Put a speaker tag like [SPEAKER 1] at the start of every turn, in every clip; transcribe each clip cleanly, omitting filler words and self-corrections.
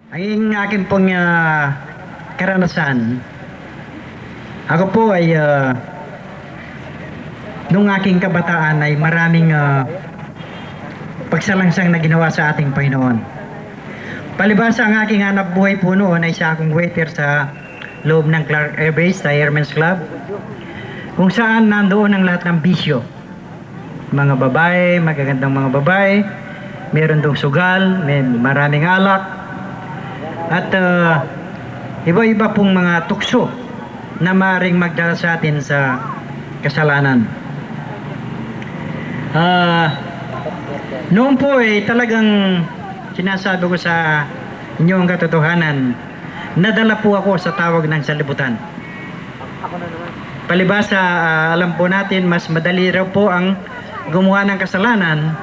[SPEAKER 1] Ang akin pong karanasan, ako po ay nung aking kabataan ay maraming pagsalangsang na ginawa sa ating Panginoon. Palibhasa ang aking hanap buhay po noon ay siya akong waiter sa loob ng Clark Air Base, sa Airmen's Club, kung saan nandoon ang lahat ng bisyo. Mga babae, magagandang mga babae, meron dong sugal, may maraming alak, at iba-iba pong mga tukso na maaaring magdala sa atin sa kasalanan. Noon po talagang sinasabi ko sa inyo ang katotohanan, nadala po ako sa tawag ng salibutan. Palibhasa, alam po natin, mas madali raw po ang gumawa ng kasalanan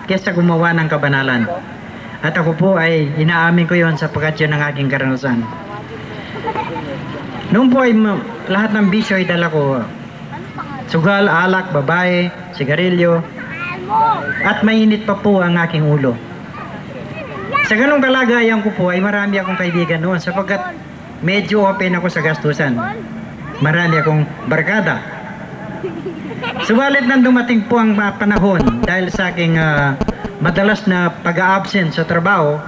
[SPEAKER 1] kaysa gumawa ng kabanalan. At ako po ay inaamin ko yon sapagkat yun ang aking karanasan. Noon po ay lahat ng bisyo ay dala ko. Sugal, alak, babae, sigarilyo, at mainit pa po ang aking ulo. Sa ganong kalagayan ko po ay marami akong kaibigan noon sapagkat medyo open ako sa gastusan. Marami akong barkada. Subalit nang dumating po ang panahon dahil sa aking madalas na pag-absent sa trabaho,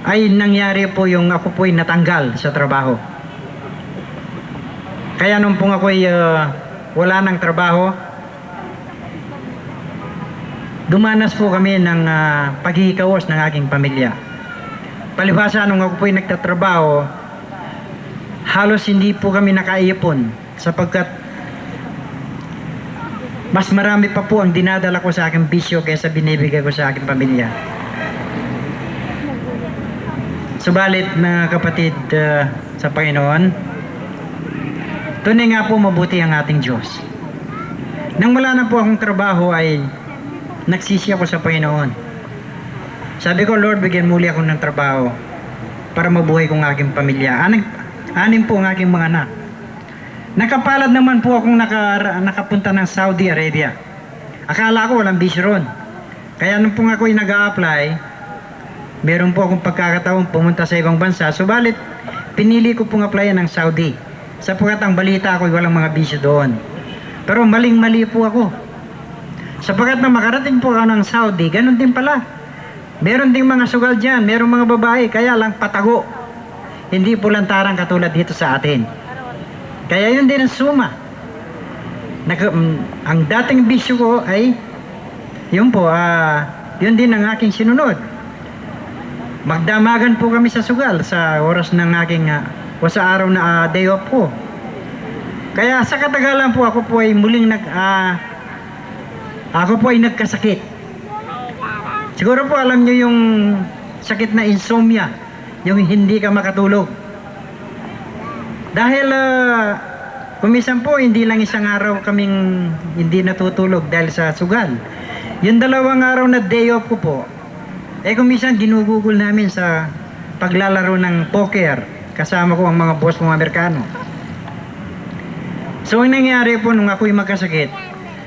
[SPEAKER 1] ay nangyari po yung ako po'y natanggal sa trabaho. Kaya nung po ako'y wala ng trabaho, dumanas po kami ng paghihikaos ng aking pamilya. Palibhasa nung ako po'y nagtatrabaho, halos hindi po kami nakaipon sapagkat mas marami pa po ang dinadala ko sa aking bisyo kaysa binibigay ko sa aking pamilya. Subalit mga kapatid sa Panginoon, tunay nga po mabuti ang ating Diyos. Nang wala na po akong trabaho ay nagsisi ako sa Panginoon. Sabi ko, Lord, bigyan muli ako ng trabaho para mabuhay kong aking pamilya. Anim po ang aking mga anak. Nakapalad naman po akong nakapunta ng Saudi Arabia. Akala ko walang bisyo ron. Kaya nung po ako'y nag-a-apply, meron po akong pagkakataon pumunta sa ibang bansa. Subalit, pinili ko pong applyan ng Saudi. Sapagkat ang balita ako'y walang mga bisyo doon. Pero maling-mali po ako. Sapagkat na makarating po ako ng Saudi, ganun din pala. Meron ding mga sugal dyan, meron mga babae, kaya lang patago. Hindi po lantarang katulad dito sa atin. Kaya yun din ang suma. Ang dating bisyo ko ay yun po, yun din ang aking sinunod. Magdamagan po kami sa sugal sa oras ng aking o sa araw na day off ko. Kaya sa katagalan po ako po ay muling nagkasakit. Siguro po alam nyo yung sakit na insomnia, yung hindi ka makatulog. Dahil kumisan po hindi lang isang araw kaming hindi natutulog dahil sa sugal. Yung 2 araw na day off ko po, kumisan ginugugol namin sa paglalaro ng poker. Kasama ko ang mga boss kong Amerikano. So ang nangyari po nung ako'y magkasakit,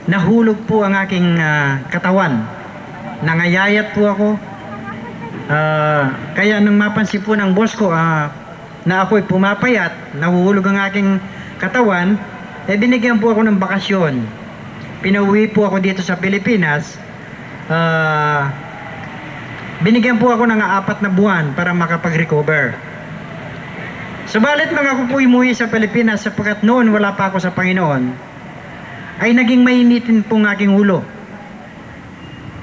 [SPEAKER 1] nahulog po ang aking katawan. Nangayayat po ako. Kaya nung mapansin po ng boss ko na ako'y pumapayat, nahuhulog ang aking katawan, binigyan po ako ng bakasyon. Pinauwi po ako dito sa Pilipinas. Binigyan po ako ng 4 na buwan para makapag-recover. Subalit nang ako po umuwi sa Pilipinas, sapagkat noon wala pa ako sa Panginoon, ay naging mainitin po ang aking ulo.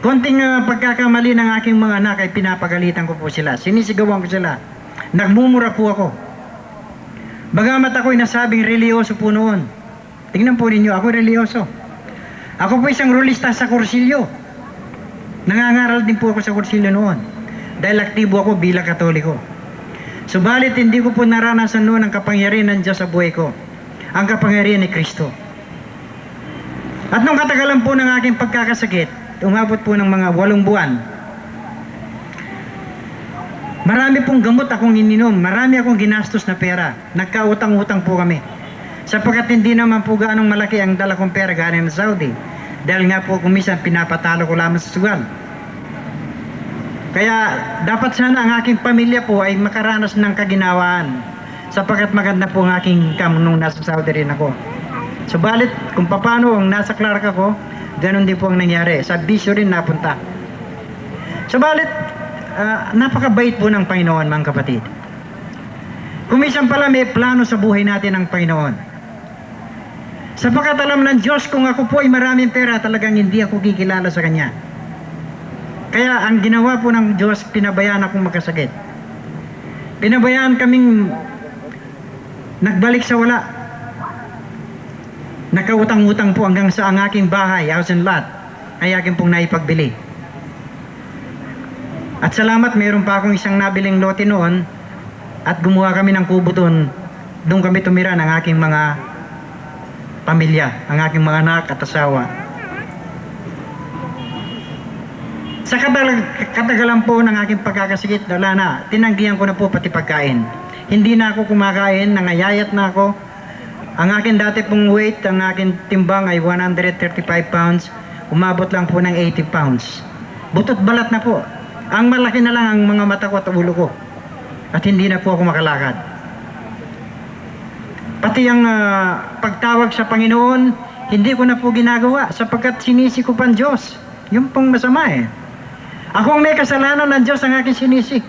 [SPEAKER 1] Konting pagkakamali ng aking mga anak ay pinapagalitan ko po sila. Sinisigawan ko sila. Nagmumura po ako. Bagamat ako'y nasabing reliyoso po noon. Tingnan po ninyo, ako'y reliyoso. Ako po isang rolista sa kursilyo. Nangangaral din po ako sa kursilyo noon. Dahil aktibo ako bilang Katoliko. Subalit hindi ko po naranasan noon ang kapangyarihan ng Diyos sa buhay ko. Ang kapangyarihan ni Kristo. At nung katagalan po ng aking pagkakasakit, umabot po ng mga 8 buwan, marami pong gamot akong ininom, marami akong ginastos na pera. Nagkautang-utang po kami. Sapagkat hindi naman po gaanong malaki ang dala kong pera galing sa Saudi. Dahil nga po kumisan pinapatalo ko lamang sa sugal. Kaya dapat sana ang aking pamilya po ay makaranas ng kaginawaan, sapagkat maganda po ang aking income nung nasa Saudi rin ako. Subalit kung paano ang nasa Clark ako, ganun din po ang nangyari. Sa bisyo rin napunta. Subalit napakabait po ng Panginoon, mga kapatid. Kumisan pala may plano sa buhay natin ng Panginoon. Sapagkat alam ng Diyos kung ako po ay maraming pera, talagang hindi ako kikilala sa Kanya. Kaya ang ginawa po ng Diyos, pinabayaan akong magkasakit. Pinabayaan kaming nagbalik sa wala. Nakautang-utang po hanggang sa ang aking bahay, house and lot, ay aking pong naipagbili. At salamat, mayroon pa akong isang nabiling lote noon at gumawa kami ng kubo doon. Doon kami tumira ng aking mga pamilya, ang aking mga anak at asawa. Sa katagalan po ng aking pagkakasikit, wala na, tinanggihan ko na po pati pagkain. Hindi na ako kumakain, nangayayat na ako. Ang akin dati pong weight, ang akin timbang ay 135 pounds, umabot lang po ng 80 pounds. Butot balat na po. Ang malaki na lang ang mga mata ko at ulo ko. At hindi na po ako makalakad. Pati ang pagtawag sa Panginoon, hindi ko na po ginagawa sapagkat sinisi ko pa ang Diyos. Yung pong masama eh. Ako ang may kasalanan ng Diyos ang aking sinisi.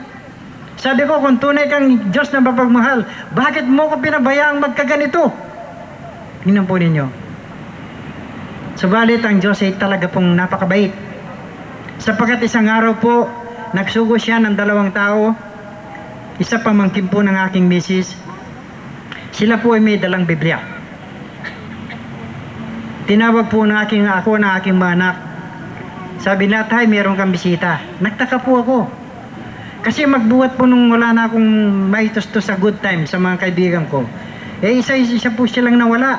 [SPEAKER 1] Sabi ko, kung tunay kang Diyos na mapagmahal, bakit mo ko pinabayaang magkaganito? Tingnan po ninyo. Subalit ang Diyos ay talaga pong napakabait. Sapagkat isang araw po, nagsugo siya ng 2 tao, isa pamangkin po ng aking misis. Sila po ay may dalang Biblia. Tinawag po ng ako ng aking mga anak. Sabi na, tay, meron kang bisita. Nagtaka po ako. Kasi magbuhat po nung wala na akong maitustos sa good time sa mga kaibigan ko. Eh, isa po silang nawala.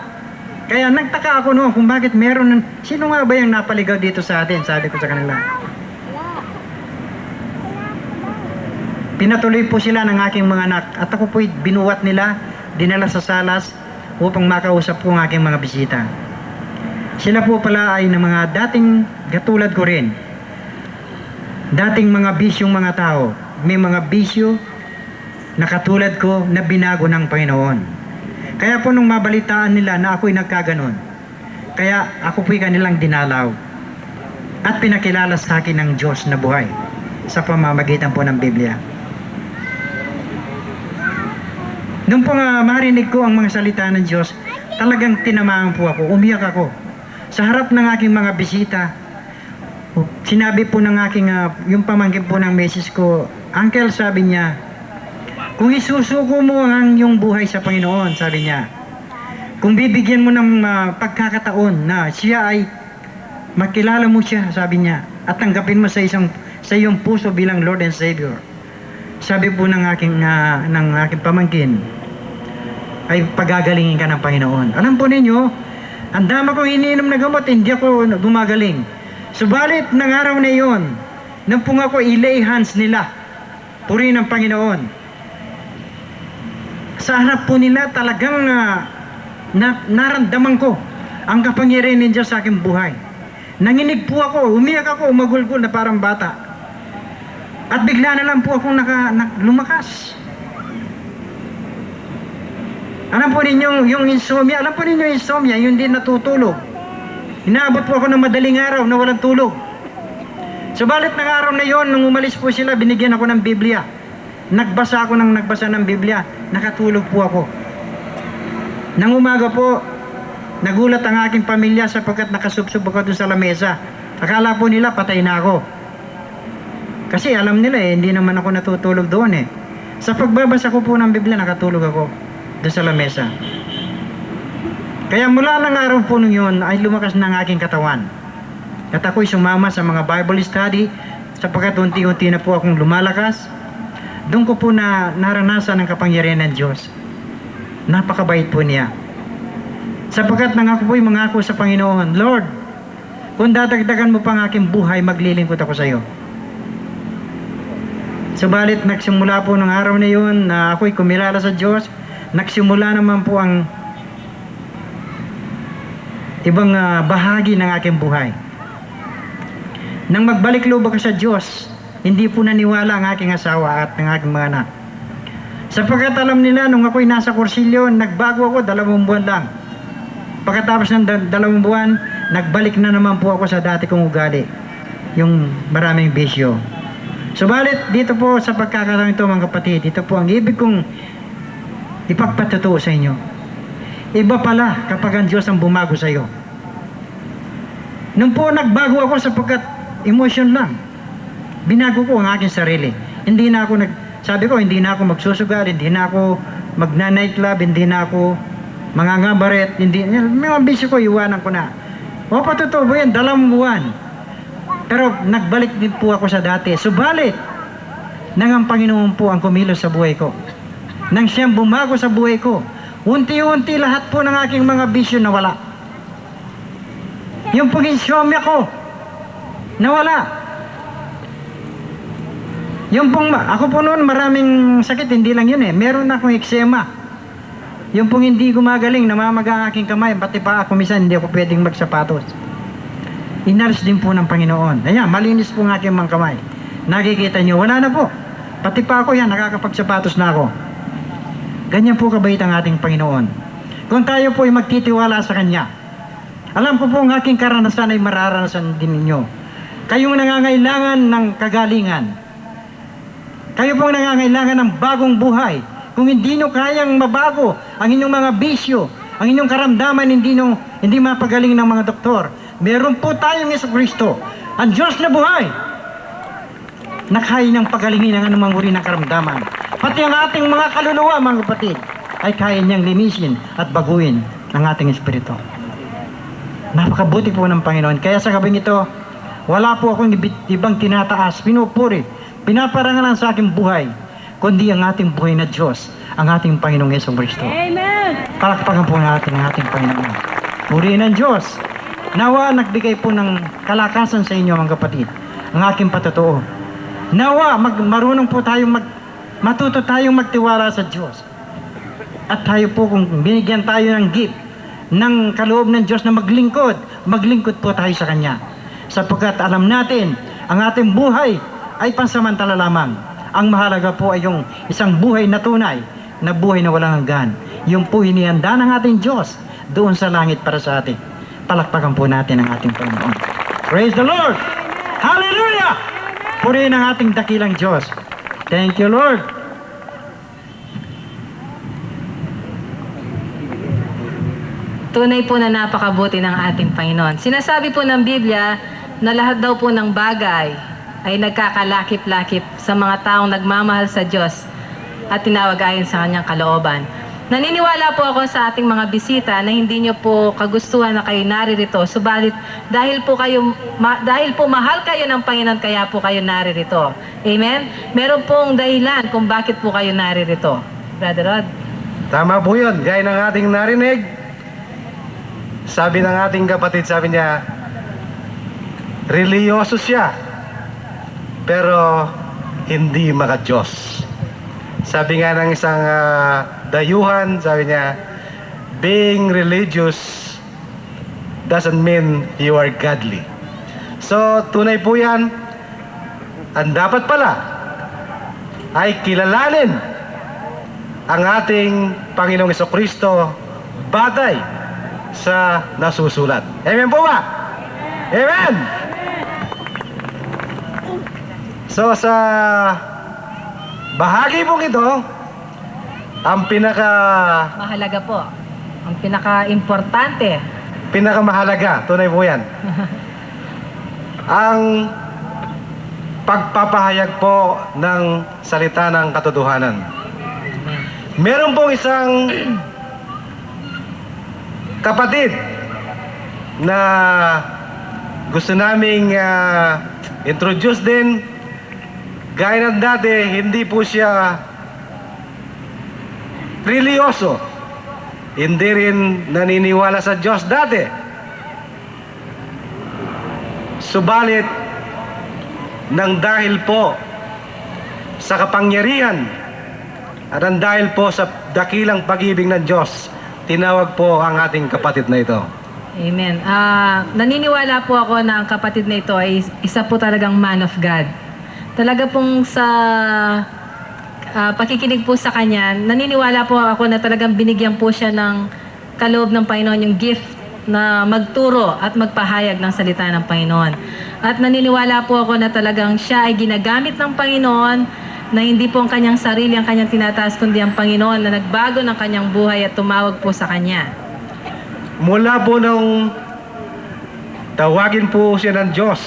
[SPEAKER 1] Kaya nagtaka ako noon kung bakit meron. Sino nga ba yung napaligaw dito sa atin? Sabi ko sa kanila. Pinatuloy po sila ng aking mga anak. At ako po binuwat nila, dinala sa salas upang makausap po ang aking mga bisita. Sila po pala ay ng mga dating katulad ko rin. Dating mga bisyong mga tao. May mga bisyo na katulad ko na binago ng Panginoon. Kaya po nung mabalitaan nila na ako'y nagkaganon, kaya ako po'y kanilang dinalaw at pinakilala sa akin ng Diyos na buhay sa pamamagitan po ng Biblia. Nung po marinig ko ang mga salita ng Diyos, talagang tinamaan po ako, umiyak ako. Sa harap ng aking mga bisita, sinabi po ng aking, yung pamangkin po ng misis ko, Uncle, sabi niya, kung isusuko mo ang iyong buhay sa Panginoon, sabi niya, kung bibigyan mo ng pagkakataon na siya ay makilala mo siya, sabi niya, at tanggapin mo sa iyong puso bilang Lord and Savior. Sabi po ng aking pamangkin, ay pagagalingin ka ng Panginoon. Alam po ninyo, ang dama kong iniinom na gamot, hindi ako gumagaling. Subalit ng araw na iyon, nang po ako i-lay hands nila, puri ng Panginoon. Sa harap po nila talagang naramdaman ko ang kapangyarihan ng Diyos sa aking buhay. Nanginig po ako, umiyak ako, umagulgol na parang bata. At bigla na lang po akong lumakas. Alam po ninyo yung insomnia, yung hindi natutulog. Inaabot po ako ng madaling araw na walang tulog. Subalit ng araw na yon, nung umalis po sila, binigyan ako ng Biblia. Nagbasa ng Biblia, nakatulog po ako. Nang umaga po, nagulat ang aking pamilya sapagkat nakasubsob ako doon sa lamesa. Akala po nila patay na ako. Kasi alam nila hindi naman ako natutulog doon eh. Sa pagbabasa ko po ng Biblia, nakatulog ako doon sa lamesa. Kaya mula ng araw po nung yun ay lumakas ng aking katawan. At ako'y sumama sa mga Bible study sapagkat unti-unti na po akong lumalakas. Doon ko po na naranasan ang kapangyarihan ng Diyos. Napakabait po niya. Sapagkat nang ako po'y mangako sa Panginoon, Lord, kung dadagdagan mo pa ang aking buhay, maglilingkod ako sa iyo. Subalit nagsimula po ng araw na yun na ako'y kumilala sa Diyos. Nagsimula naman po ang ibang bahagi ng aking buhay. Nang magbalik loob ako sa Diyos, Hindi po naniwala ang aking asawa at ang aking mga anak. Sapagkat alam nila, nung ako'y nasa kursilyo, nagbago ako 2 buwan lang. Pagkatapos ng 2 buwan, nagbalik na naman po ako sa dati kong ugali. Yung maraming bisyo. Subalit, dito po sa pagkakataon ito mga kapatid, ito po ang ibig kong ipagpatutuo sa inyo. Iba pala kapag ang Diyos ang bumago sa iyo. Nung po nagbago ako sapagkat emotion lang, binago ko ang aking sarili. Hindi na ako sabi ko, hindi na ako magsusugal, hindi na ako magna-nightclub, hindi na ako mangangabaret, mga bisyo ko, iwanan ko na. O patutuo yan, 2 buwan. Pero nagbalik din po ako sa dati. Subalit, nang ang Panginoon po ang kumilos sa buhay ko. Nang siyang bumago sa buhay ko, unti-unti lahat po ng aking mga bisyo nawala. Yung pong insomnia ko, nawala. Yung pong, ako po noon maraming sakit, hindi lang yun eh. Meron akong eczema. Yung pong hindi gumagaling, namamaga ang aking kamay, pati pa ako minsan hindi ako pwedeng magsapatos. Inalis din po ng Panginoon. Ayan, malinis po ang aking mga kamay. Nakikita nyo, wala na po. Pati pa ako yan, nakakapagsapatos na ako. Ganyan po kabait ang ating Panginoon. Kung tayo po ay magtitiwala sa Kanya, alam ko po ang aking karanasan ay mararanasan din ninyo. Kayong nangangailangan ng kagalingan. Kayo pong nangangailangan ng bagong buhay. Kung hindi nyo kayang mabago ang inyong mga bisyo, ang inyong karamdaman hindi mapagaling ng mga doktor, meron po tayong Jesucristo, ang Diyos na buhay, na kaya ng pagalingin ang anumang uri ng karamdaman. Pati ang ating mga kaluluwa, mga kapatid, ay kaya niyang linisin at baguhin ang ating espiritu. Napakabuti po ng Panginoon. Kaya sa gabing ito, wala po akong ibang tinataas, pinupuri, pinaparangalan sa aking buhay, kundi ang ating buhay na Diyos, ang ating Panginoong Jesucristo.
[SPEAKER 2] Amen!
[SPEAKER 1] Palakpakan po natin ang ating Panginoon. Purihin ng Diyos. Nawa nagbigay po ng kalakasan sa inyo mga kapatid, ang aking patutuo. Nawa marunong po tayong matuto tayong magtiwala sa Diyos. At tayo po kung binigyan tayo ng gift ng kaloob ng Diyos na maglingkod po tayo sa Kanya. Sapagkat alam natin, ang ating buhay ay pansamantala lamang. Ang mahalaga po ay yung isang buhay na tunay, na buhay na walang hanggan. Yung po hinihanda ng ating Diyos doon sa langit para sa atin. Palakpakan po natin ang ating Panginoon. Praise the Lord! Hallelujah! Purihin ang ating dakilang Diyos. Thank you, Lord.
[SPEAKER 2] Tunay po na napakabuti ng ating Panginoon. Sinasabi po ng Biblia na lahat daw po ng bagay ay nagkakalakip-lakip sa mga taong nagmamahal sa Diyos at tinawag ayon sa Kanyang kalooban. Naniniwala po ako sa ating mga bisita na hindi nyo po kagustuhan na kayo naririto. Subalit dahil po mahal kayo ng Panginoon, kaya po kayo naririto. Amen? Meron pong dahilan kung bakit po kayo naririto. Brother Rod?
[SPEAKER 3] Tama po yun. Gaya ng ating narinig, sabi ng ating kapatid, sabi niya, reliyoso siya, pero hindi maka-Diyos. Sabi nga ng isang dayuhan, sabi niya, being religious doesn't mean you are godly. So, tunay po yan. Ang dapat pala ay kilalanin ang ating Panginoong Jesucristo batay sa nasusulat. Amen po ba? Amen! So, sa bahagi pong ito, ang
[SPEAKER 2] Mahalaga po. Ang pinaka-importante.
[SPEAKER 3] pinakamahalaga, tunay po yan, ang pagpapahayag po ng salita ng katotohanan. Meron pong isang kapatid na gusto naming introduce din. Gaya ng dati, hindi po siya religyoso, hindi rin naniniwala sa Diyos dati. Subalit, nang dahil po sa kapangyarihan at ang dahil po sa dakilang pag-ibig ng Diyos, tinawag po ang ating kapatid na ito.
[SPEAKER 2] Amen. Naniniwala po ako na ang kapatid na ito ay isa po talagang man of God. talaga pong sa pakikinig po sa kanya, naniniwala po ako na talagang binigyan po siya ng kaloob ng Panginoon, yung gift na magturo at magpahayag ng salita ng Panginoon. At naniniwala po ako na talagang siya ay ginagamit ng Panginoon, na hindi po ang kanyang sarili ang kanyang tinataas, kundi ang Panginoon na nagbago ng kanyang buhay at tumawag po sa kanya.
[SPEAKER 3] Mula po nung tawagin po siya ng Diyos,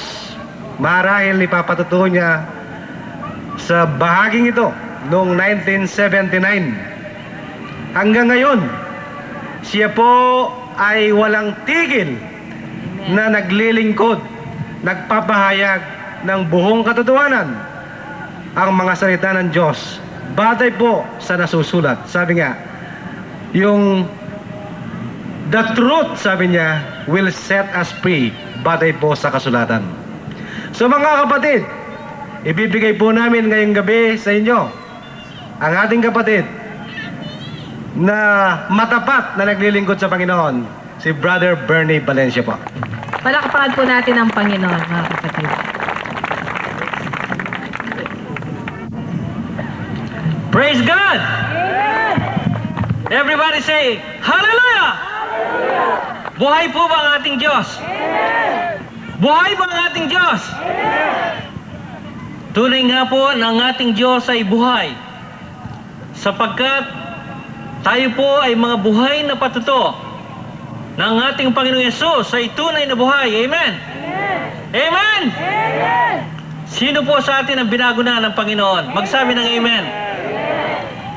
[SPEAKER 3] marahil ipapatutuo niya sa bahaging ito noong 1979. Hanggang ngayon, siya po ay walang tigil na naglilingkod, nagpapahayag ng buong katotohanan ang mga salita ng Diyos. Batay po sa nasusulat. Sabi nga, yung the truth, sabi niya, will set us free. Batay po sa kasulatan. So mga kapatid, ibibigay po namin ngayong gabi sa inyo ang ating kapatid na matapat na naglilingkod sa Panginoon, si Brother Bernie Valencia po.
[SPEAKER 2] Palakpakan po natin ang Panginoon, mga kapatid.
[SPEAKER 4] Praise God! Everybody say, Hallelujah! Buhay po ba ang ating Diyos? Buhay ba ang ating Diyos? Tunay nga po na ang ating Diyos ay buhay, sapagkat tayo po ay mga buhay na patuto na ang ating Panginoong Yesus ay tunay na buhay. Amen? Amen? Sino po sa atin ang binago na ng Panginoon? Magsabi ng Amen.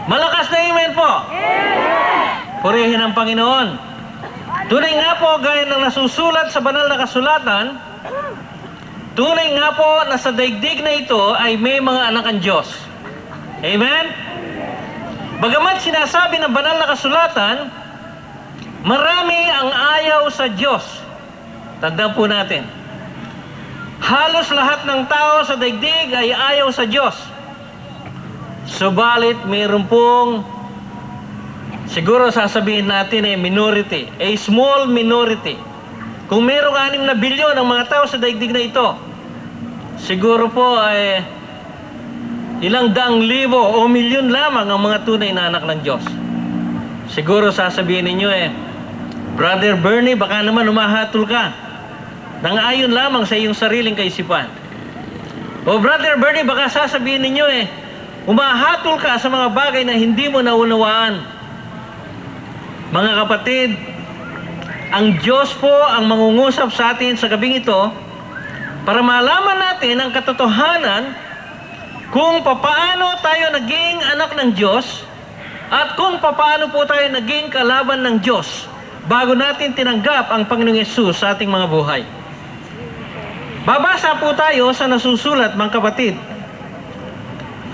[SPEAKER 4] Malakas na Amen po. Purihin ang Panginoon. Tunay nga po, gaya ng nasusulat sa banal na kasulatan, tunay nga po na sa daigdig na ito ay may mga anak ang Diyos. Amen? Bagamat sinasabi ng banal na kasulatan, marami ang ayaw sa Diyos. Tandaan po natin. Halos lahat ng tao sa daigdig ay ayaw sa Diyos. Subalit mayroon pong, siguro sasabihin natin ay minority, a small minority. Kung mayroong 6 na bilyon ang mga tao sa daigdig na ito, siguro po ay ilang daang libo o milyon lamang ang mga tunay na anak ng Diyos. Siguro sasabihin ninyo Brother Bernie, baka naman umahatol ka nang ayon lamang sa iyong sariling kaisipan. O Brother Bernie, baka sasabihin ninyo umahatol ka sa mga bagay na hindi mo naunawaan. Mga kapatid, ang Diyos po ang mangungusap sa atin sa gabing ito para malaman natin ang katotohanan kung papaano tayo naging anak ng Diyos at kung papaano po tayo naging kalaban ng Diyos bago natin tinanggap ang Panginoong Yesus sa ating mga buhay. Babasa po tayo sa nasusulat, mga kapatid.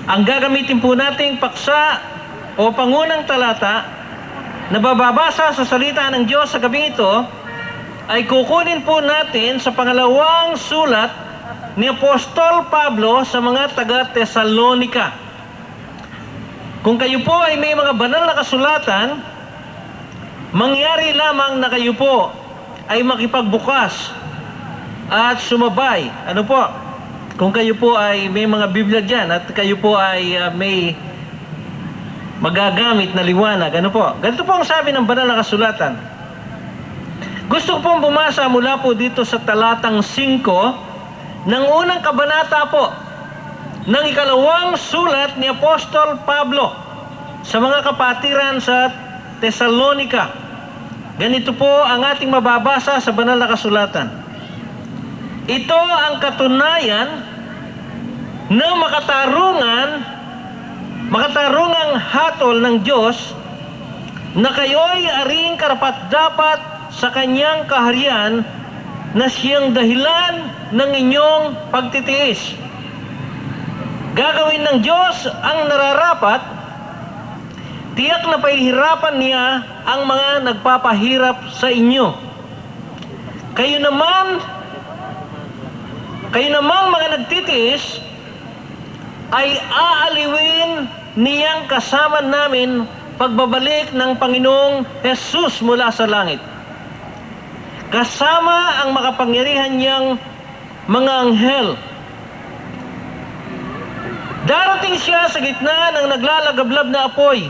[SPEAKER 4] Ang gagamitin po nating paksa o pangunang talata na bababasa sa salita ng Diyos sa gabing ito ay kukunin po natin sa pangalawang sulat ni Apostol Pablo sa mga taga-Tesalonika. Kung kayo po ay may mga banal na kasulatan, mangyari lamang na kayo po ay makipagbukas at sumabay. Ano po? Kung kayo po ay may mga Biblia dyan at kayo po ay may magagamit na liwanag. Ano po? Ganito po ang sabi ng banal na kasulatan. Gusto ko pong bumasa mula po dito sa talatang 5 ng unang kabanata po ng ikalawang sulat ni Apostol Pablo sa mga kapatiran sa Tesalonika. Ganito po ang ating mababasa sa banal na kasulatan. Ito ang katunayan ng makatarungang hatol ng Diyos na kayo'y aring karapat-dapat sa kanyang kaharian na siyang dahilan ng inyong pagtitiis. Gagawin ng Diyos ang nararapat, tiyak na pahihirapan niya ang mga nagpapahirap sa inyo. Kayo namang mga nagtitiis ay aaliwin niyang kasama namin pagbabalik ng Panginoong Jesus mula sa langit. Kasama ang makapangyarihan niyang mga anghel Darating siya sa gitna ng naglalagablab na apoy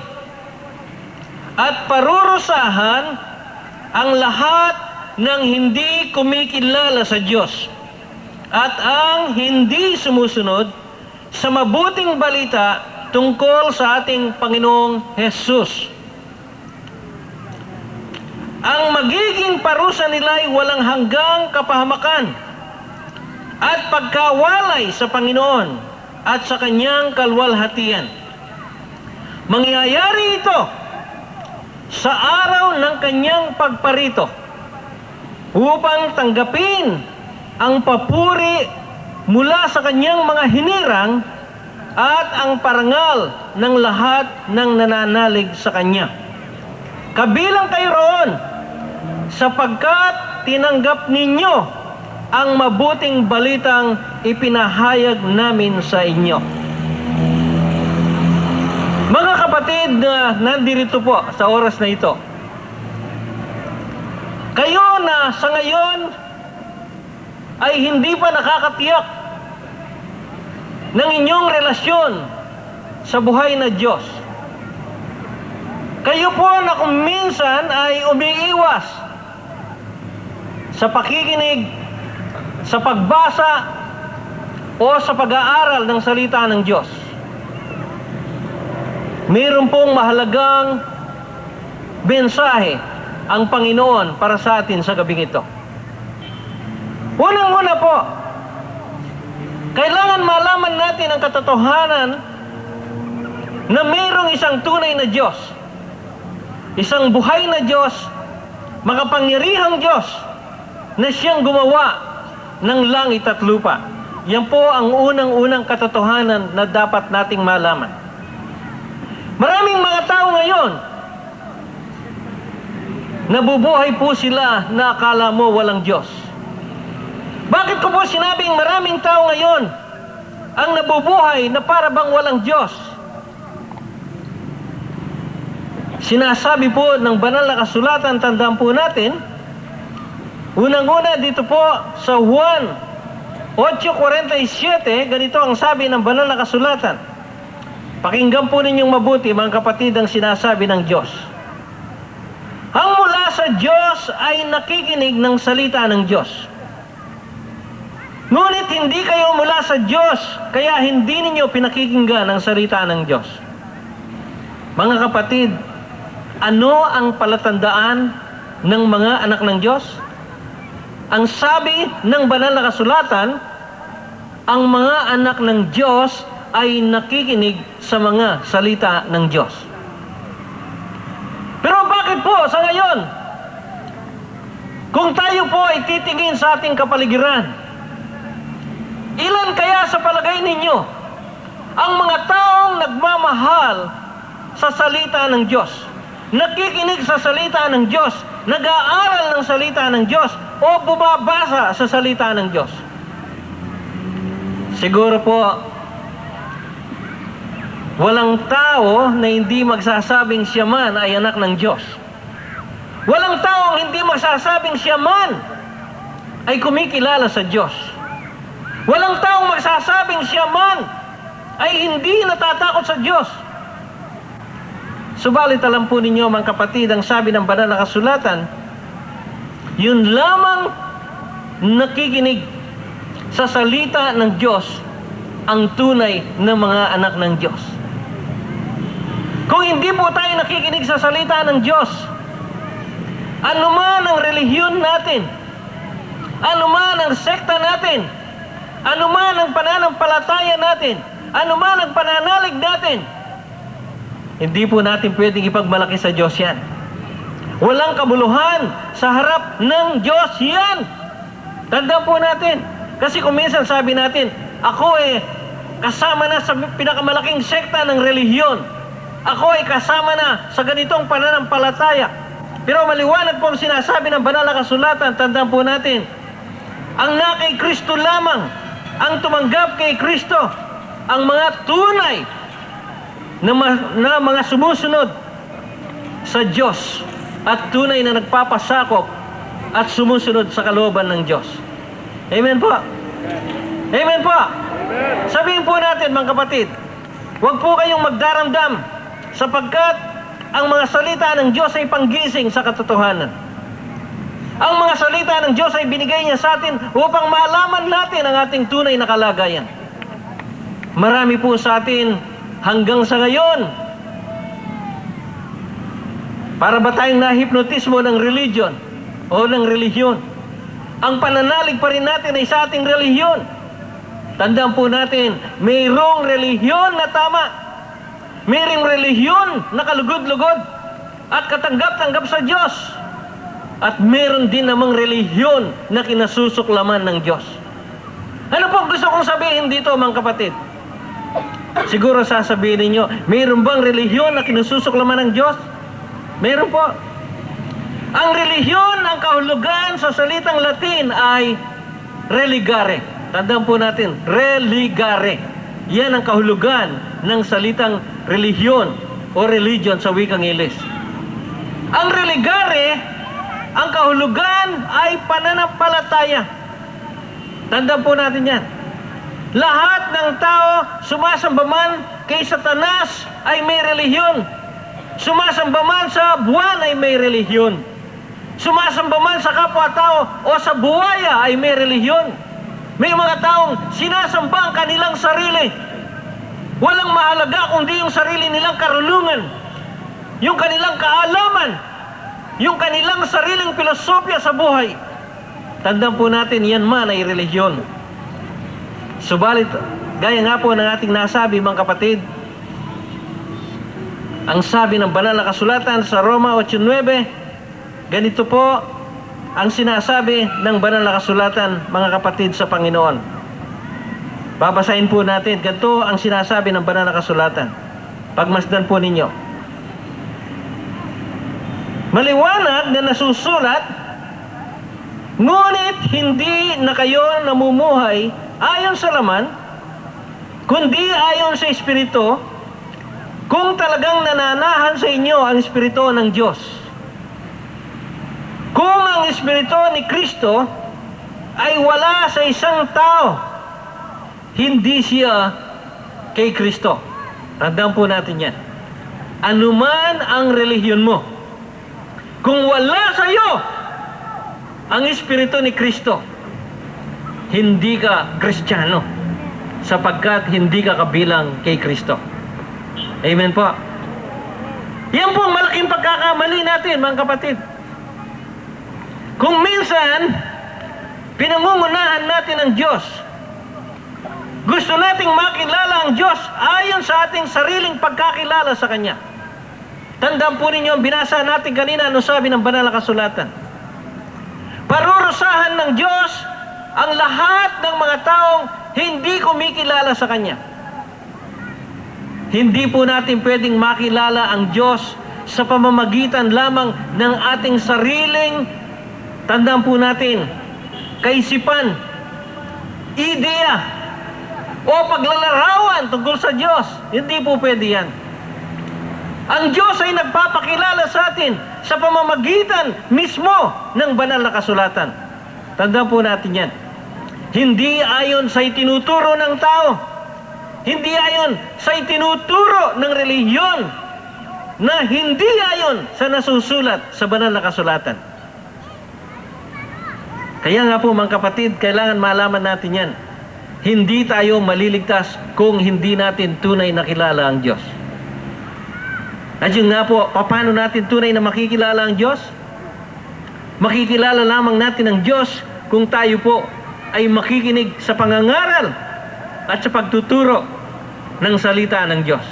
[SPEAKER 4] at parurusahan ang lahat ng hindi kumikilala sa Diyos at ang hindi sumusunod sa mabuting balita tungkol sa ating Panginoong Hesus. Ang magiging parusa nila ay walang hanggang kapahamakan at pagkawalay sa Panginoon at sa kanyang kalwalhatian. Mangyayari ito sa araw ng kanyang pagparito upang tanggapin ang papuri mula sa kanyang mga hinirang at ang parangal ng lahat ng nananalig sa kanya. Kabilang kayo roon, sapagkat tinanggap ninyo ang mabuting balitang ipinahayag namin sa inyo. Mga kapatid na nandirito po sa oras na ito, kayo na sa ngayon ay hindi pa nakakatiyak ng inyong relasyon sa buhay na Diyos. Kayo po na kung minsan ay umiiwas sa pakikinig, sa pagbasa o sa pag-aaral ng salita ng Diyos. Mayroon pong mahalagang mensahe ang Panginoon para sa atin sa gabing ito. Unang-una po, kailangan malaman natin ang katotohanan na mayroong isang tunay na Diyos, isang buhay na Diyos, makapangyarihang Diyos na siyang gumawa ng langit at lupa. Yan po ang unang-unang katotohanan na dapat nating malaman. Maraming mga tao ngayon, nabubuhay po sila na akala mo walang Diyos. Bakit ko po sinabing maraming tao ngayon ang nabubuhay na para bang walang Diyos? Sinasabi po ng banal na kasulatan, tandaan po natin, unang-una dito po sa Juan 8:47, ganito ang sabi ng banal na kasulatan. Pakinggan po ninyong mabuti mga kapatid ang sinasabi ng Diyos. Ang mula sa Diyos ay nakikinig ng salita ng Diyos. Ngunit hindi kayo mula sa Diyos, kaya hindi ninyo pinakikinggan ang salita ng Diyos. Mga kapatid, ano ang palatandaan ng mga anak ng Diyos? Ang sabi ng banal na kasulatan, ang mga anak ng Diyos ay nakikinig sa mga salita ng Diyos. Pero bakit po sa ngayon, kung tayo po ay titingin sa ating kapaligiran, ilan kaya sa palagay ninyo ang mga taong nagmamahal sa salita ng Diyos, nakikinig sa salita ng Diyos, nag-aaral ng salita ng Diyos, o bumabasa sa salita ng Diyos? Siguro po, walang tao na hindi magsasabing siya man ay anak ng Diyos. Walang taong hindi magsasabing siya man ay kumikilala sa Diyos. Walang taong magsasabing siya man ay hindi natatakot sa Diyos. Subalit alam po ninyo mga kapatid, ang sabi ng banal na kasulatan, yun lamang nakikinig sa salita ng Diyos ang tunay na mga anak ng Diyos. Kung hindi po tayo nakikinig sa salita ng Diyos, anuman ang relihiyon natin, anuman ang sekta natin, anuman ang pananampalataya natin, anuman ang pananalig natin, hindi po natin pwedeng ipagmalaki sa Diyos yan. Walang kabuluhan sa harap ng Diyos yan. Tandaan po natin. Kasi kung minsan sabi natin, ako kasama na sa pinakamalaking sekta ng relihiyon. Ako ay kasama na sa ganitong pananampalataya. Pero maliwanag po ang sinasabi ng banal na kasulatan, tandaan po natin, ang nakay Kristo lamang, ang tumanggap kay Kristo, ang mga tunay na mga sumusunod sa Diyos at tunay na nagpapasakop at sumusunod sa kalooban ng Diyos. Amen po. Amen po. Sabihin po natin mga kapatid, Huwag po kayong magdaramdam sapagkat ang mga salita ng Diyos ay panggising sa katotohanan. Ang mga salita ng Diyos ay binigay niya sa atin upang malaman natin ang ating tunay na kalagayan. Marami po sa atin hanggang sa ngayon, para ba tayong nahipnotismo ng religion o ng relihiyon? Ang pananalig pa rin natin ay sa ating relihiyon. Tandaan po natin, mayroong relihiyon na tama. Mayroong relihiyon na kalugod-lugod at katanggap-tanggap sa Diyos. At mayroon din namang relihiyon na kinasusuklaman ng Diyos. Ano po gusto kong sabihin dito, mga kapatid? Siguro sasabihin ninyo, mayroon bang relihiyon na kinasusuklaman ng Diyos? Mayroon po. Ang relihiyon, ang kahulugan sa salitang Latin ay religare. Tandaan po natin, religare. Yan ang kahulugan ng salitang relihiyon o religion sa wikang Ingles. Ang religare, ang kahulugan ay pananampalataya. Tandaan po natin yan. Lahat ng tao sumasamba man kay Satanas ay may relihiyon. Sumasamba man sa buwan ay may relihiyon. Sumasamba man sa kapwa-tao o sa buwaya ay may relihiyon. May mga taong sinasamba ang kanilang sarili. Walang mahalaga kundi yung sarili nilang karunungan, yung kanilang kaalaman, yung kanilang sariling filosofya sa buhay. Tandaan po natin, yan man ay relihiyon. Subalit, gaya nga po ng ating nasabi, mga kapatid, ang sabi ng banal na kasulatan sa Roma 8:9, ganito po ang sinasabi ng banal na kasulatan, mga kapatid sa Panginoon. Babasahin po natin, ganito ang sinasabi ng banal na kasulatan. Pagmasdan po ninyo. Maliwanag na nasusulat, ngunit hindi na kayo namumuhay ayon sa laman, kundi ayon sa Espiritu, kung talagang nananahan sa inyo ang Espiritu ng Diyos. Kung ang Espiritu ni Kristo ay wala sa isang tao, hindi siya kay Kristo. Tandaan po natin yan. Anuman ang relihiyon mo, kung wala sa iyo ang Espiritu ni Kristo, hindi ka Kristiyano, sapagkat hindi ka kabilang kay Kristo. Amen po. Yan po ang malaking pagkakamali natin, mga kapatid. Kung minsan, pinangungunahan natin ang Diyos. Gusto nating makilala ang Diyos ayon sa ating sariling pagkakilala sa Kanya. Tandaan po ninyo, binasa natin kanina ano sabi ng banal na kasulatan. Parurusahan ng Diyos ang lahat ng mga taong hindi kumikilala sa Kanya. Hindi po natin pwedeng makilala ang Diyos sa pamamagitan lamang ng ating sariling, tandaan po natin, kaisipan, ideya, o paglalarawan tungkol sa Diyos. Hindi po pwede yan. Ang Diyos ay nagpapakilala sa atin sa pamamagitan mismo ng banal na kasulatan. Tandaan po natin yan. Hindi ayon sa itinuturo ng tao. Hindi ayon sa itinuturo ng relihiyon na hindi ayon sa nasusulat sa banal na kasulatan. Kaya nga po, mga kapatid, kailangan malaman natin yan. Hindi tayo maliligtas kung hindi natin tunay na kilala ang Diyos. At yun nga po, paano natin tunay na makikilala ang Diyos? Makikilala lamang natin ang Diyos kung tayo po ay makikinig sa pangangaral at sa pagtuturo ng salita ng Diyos.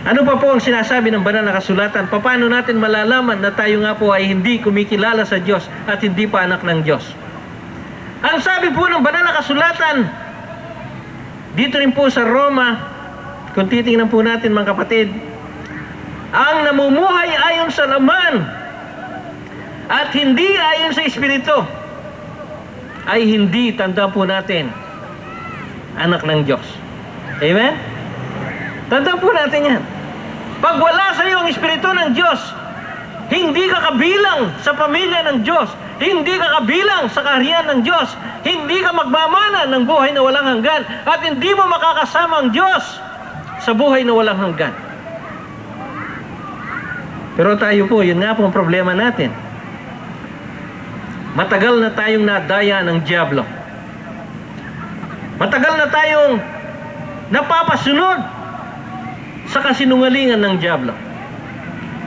[SPEAKER 4] Ano pa po ang sinasabi ng banal na kasulatan? Paano natin malalaman na tayo nga po ay hindi kumikilala sa Diyos at hindi pa anak ng Diyos? Ang sabi po ng banal na kasulatan, dito rin po sa Roma, kung titingnan po natin, mga kapatid, ang namumuhay ayon sa laman at hindi ayon sa Espiritu ay hindi, tandaan po natin, anak ng Diyos. Amen? Tandaan po natin yan. Pag wala sa iyo ang Espiritu ng Diyos, hindi ka kabilang sa pamilya ng Diyos. hindi ka kabilang sa kaharian ng Diyos. Hindi ka magmamana ng buhay na walang hanggan. At hindi mo makakasama ang Diyos sa buhay na walang hanggan. Pero tayo po, yun nga po ang problema natin. Matagal na tayong nadaya ng Diablo. Matagal na tayong napapasunod sa kasinungalingan ng Diablo.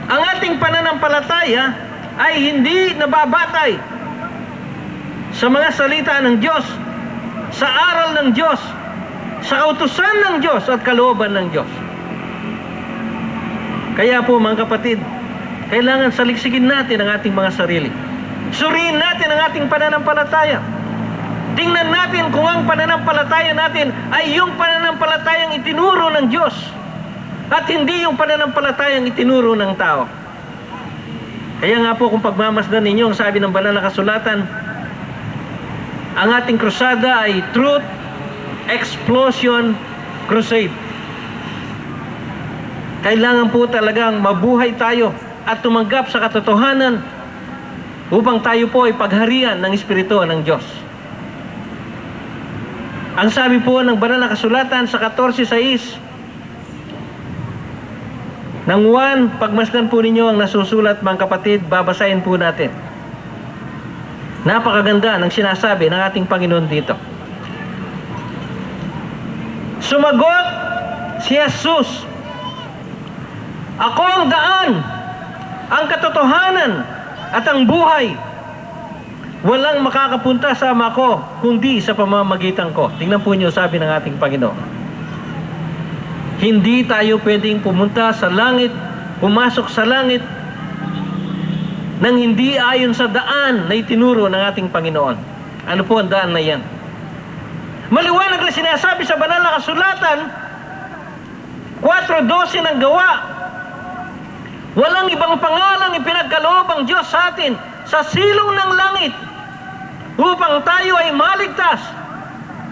[SPEAKER 4] Ang ating pananampalataya ay hindi nababatay sa mga salita ng Diyos, sa aral ng Diyos, sa kautusan ng Diyos at kalooban ng Diyos. Kaya po mga kapatid, kailangan saliksikin natin ang ating mga sarili. Suriin natin ang ating pananampalataya. Tingnan natin kung ang pananampalataya natin ay yung pananampalatayang itinuro ng Diyos at hindi yung pananampalatayang itinuro ng tao. Kaya nga po kung pagmamasdan ninyo ang sabi ng banal na kasulatan, ang ating krusada ay Truth Explosion Crusade. Kailangan po talagang mabuhay tayo at tumanggap sa katotohanan upang tayo po ay pagharian ng Espiritu ng Diyos. Ang sabi po ng banal na kasulatan sa 14:6 ng 1, pagmasdan po ninyo ang nasusulat mga kapatid, babasahin po natin. Napakaganda ng sinasabi ng ating Panginoon dito. Sumagot si Jesus, "Ako ang daan, ang katotohanan at ang buhay. Walang makakapunta sa Ama ko kundi sa pamamagitan ko." Tingnan po niyo sabi ng ating Panginoon. Hindi tayo pwedeng pumunta sa langit, pumasok sa langit nang hindi ayon sa daan na itinuro ng ating Panginoon. Ano po ang daan na yan? Maliwanag na sinasabi sa banal na kasulatan, 4:12 ng Gawa, walang ibang pangalang ipinagkaloob ang Diyos sa atin sa silong ng langit upang tayo ay maligtas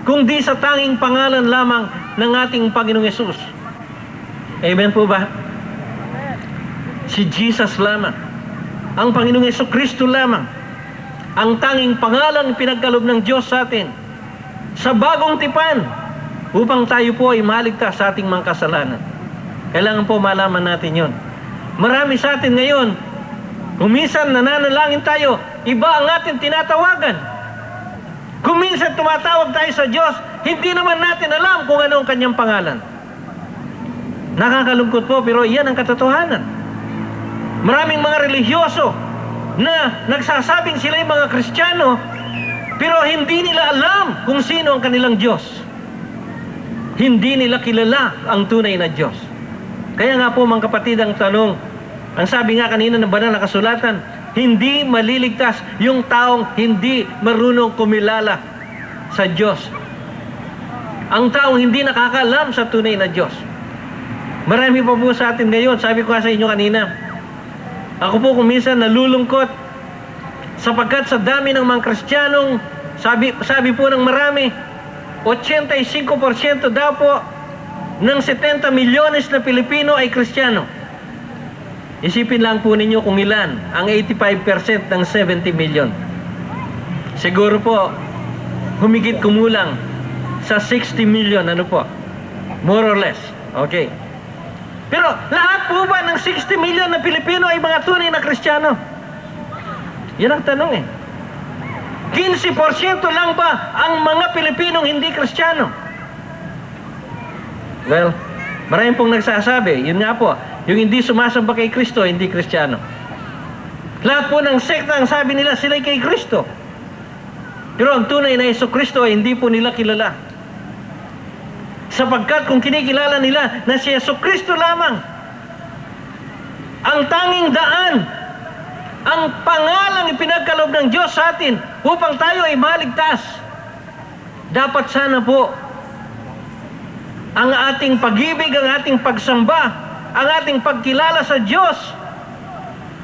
[SPEAKER 4] kundi sa tanging pangalan lamang ng ating Panginoong Yesus. Amen po ba? Si Jesus lamang, ang Panginoong Jesucristo lamang, ang tanging pangalan pinagkaloob ng Diyos sa atin sa bagong tipan upang tayo po ay maligtas sa ating mga kasalanan. Kailangan po malaman natin yon. Marami sa atin ngayon, kung minsan nananalangin tayo, iba ang ating tinatawagan. Kung minsan tumatawag tayo sa Diyos, hindi naman natin alam kung ano ang kanyang pangalan. Nakakalungkot po, pero iyan ang katotohanan. Maraming mga religyoso na nagsasabing sila ay mga Kristiyano, pero hindi nila alam kung sino ang kanilang Diyos. Hindi nila kilala ang tunay na Diyos. Kaya nga po mga kapatid, ang tanong, ang sabi nga kanina ng banal na kasulatan, hindi maliligtas yung taong hindi marunong kumilala sa Diyos. Ang taong hindi nakakaalam sa tunay na Diyos. Marami pa po sa atin ngayon, sabi ko sa inyo kanina, ako po kung minsan nalulungkot sapagkat sa dami ng mga Kristiyanong, sabi po ng marami, 85% daw po ng 70 milyones na Pilipino ay Kristiyano. Isipin lang po ninyo kung ilan ang 85% ng 70 milyon. Siguro po, humigit kumulang sa 60 million, ano po? More or less. Okay. Pero lahat po ba ng 60 million na Pilipino ay mga tunay na Kristiyano? Yan ang tanong eh. 15% lang ba ang mga Pilipinong hindi Kristiyano? Well, maraming pong nagsasabi, yun nga po, yung hindi sumasamba kay Kristo, hindi Kristiyano. Lahat po ng sekta ang sabi nila, sila'y kay Kristo. Pero ang tunay na Jesucristo ay hindi po nila kilala. Sapagkat kung kinikilala nila na si Jesucristo lamang, ang tanging daan, ang pangalang ipinagkaloob ng Diyos sa atin upang tayo ay maligtas, dapat sana po ang ating pag-ibig, ang ating pagsamba, ang ating pagkilala sa Diyos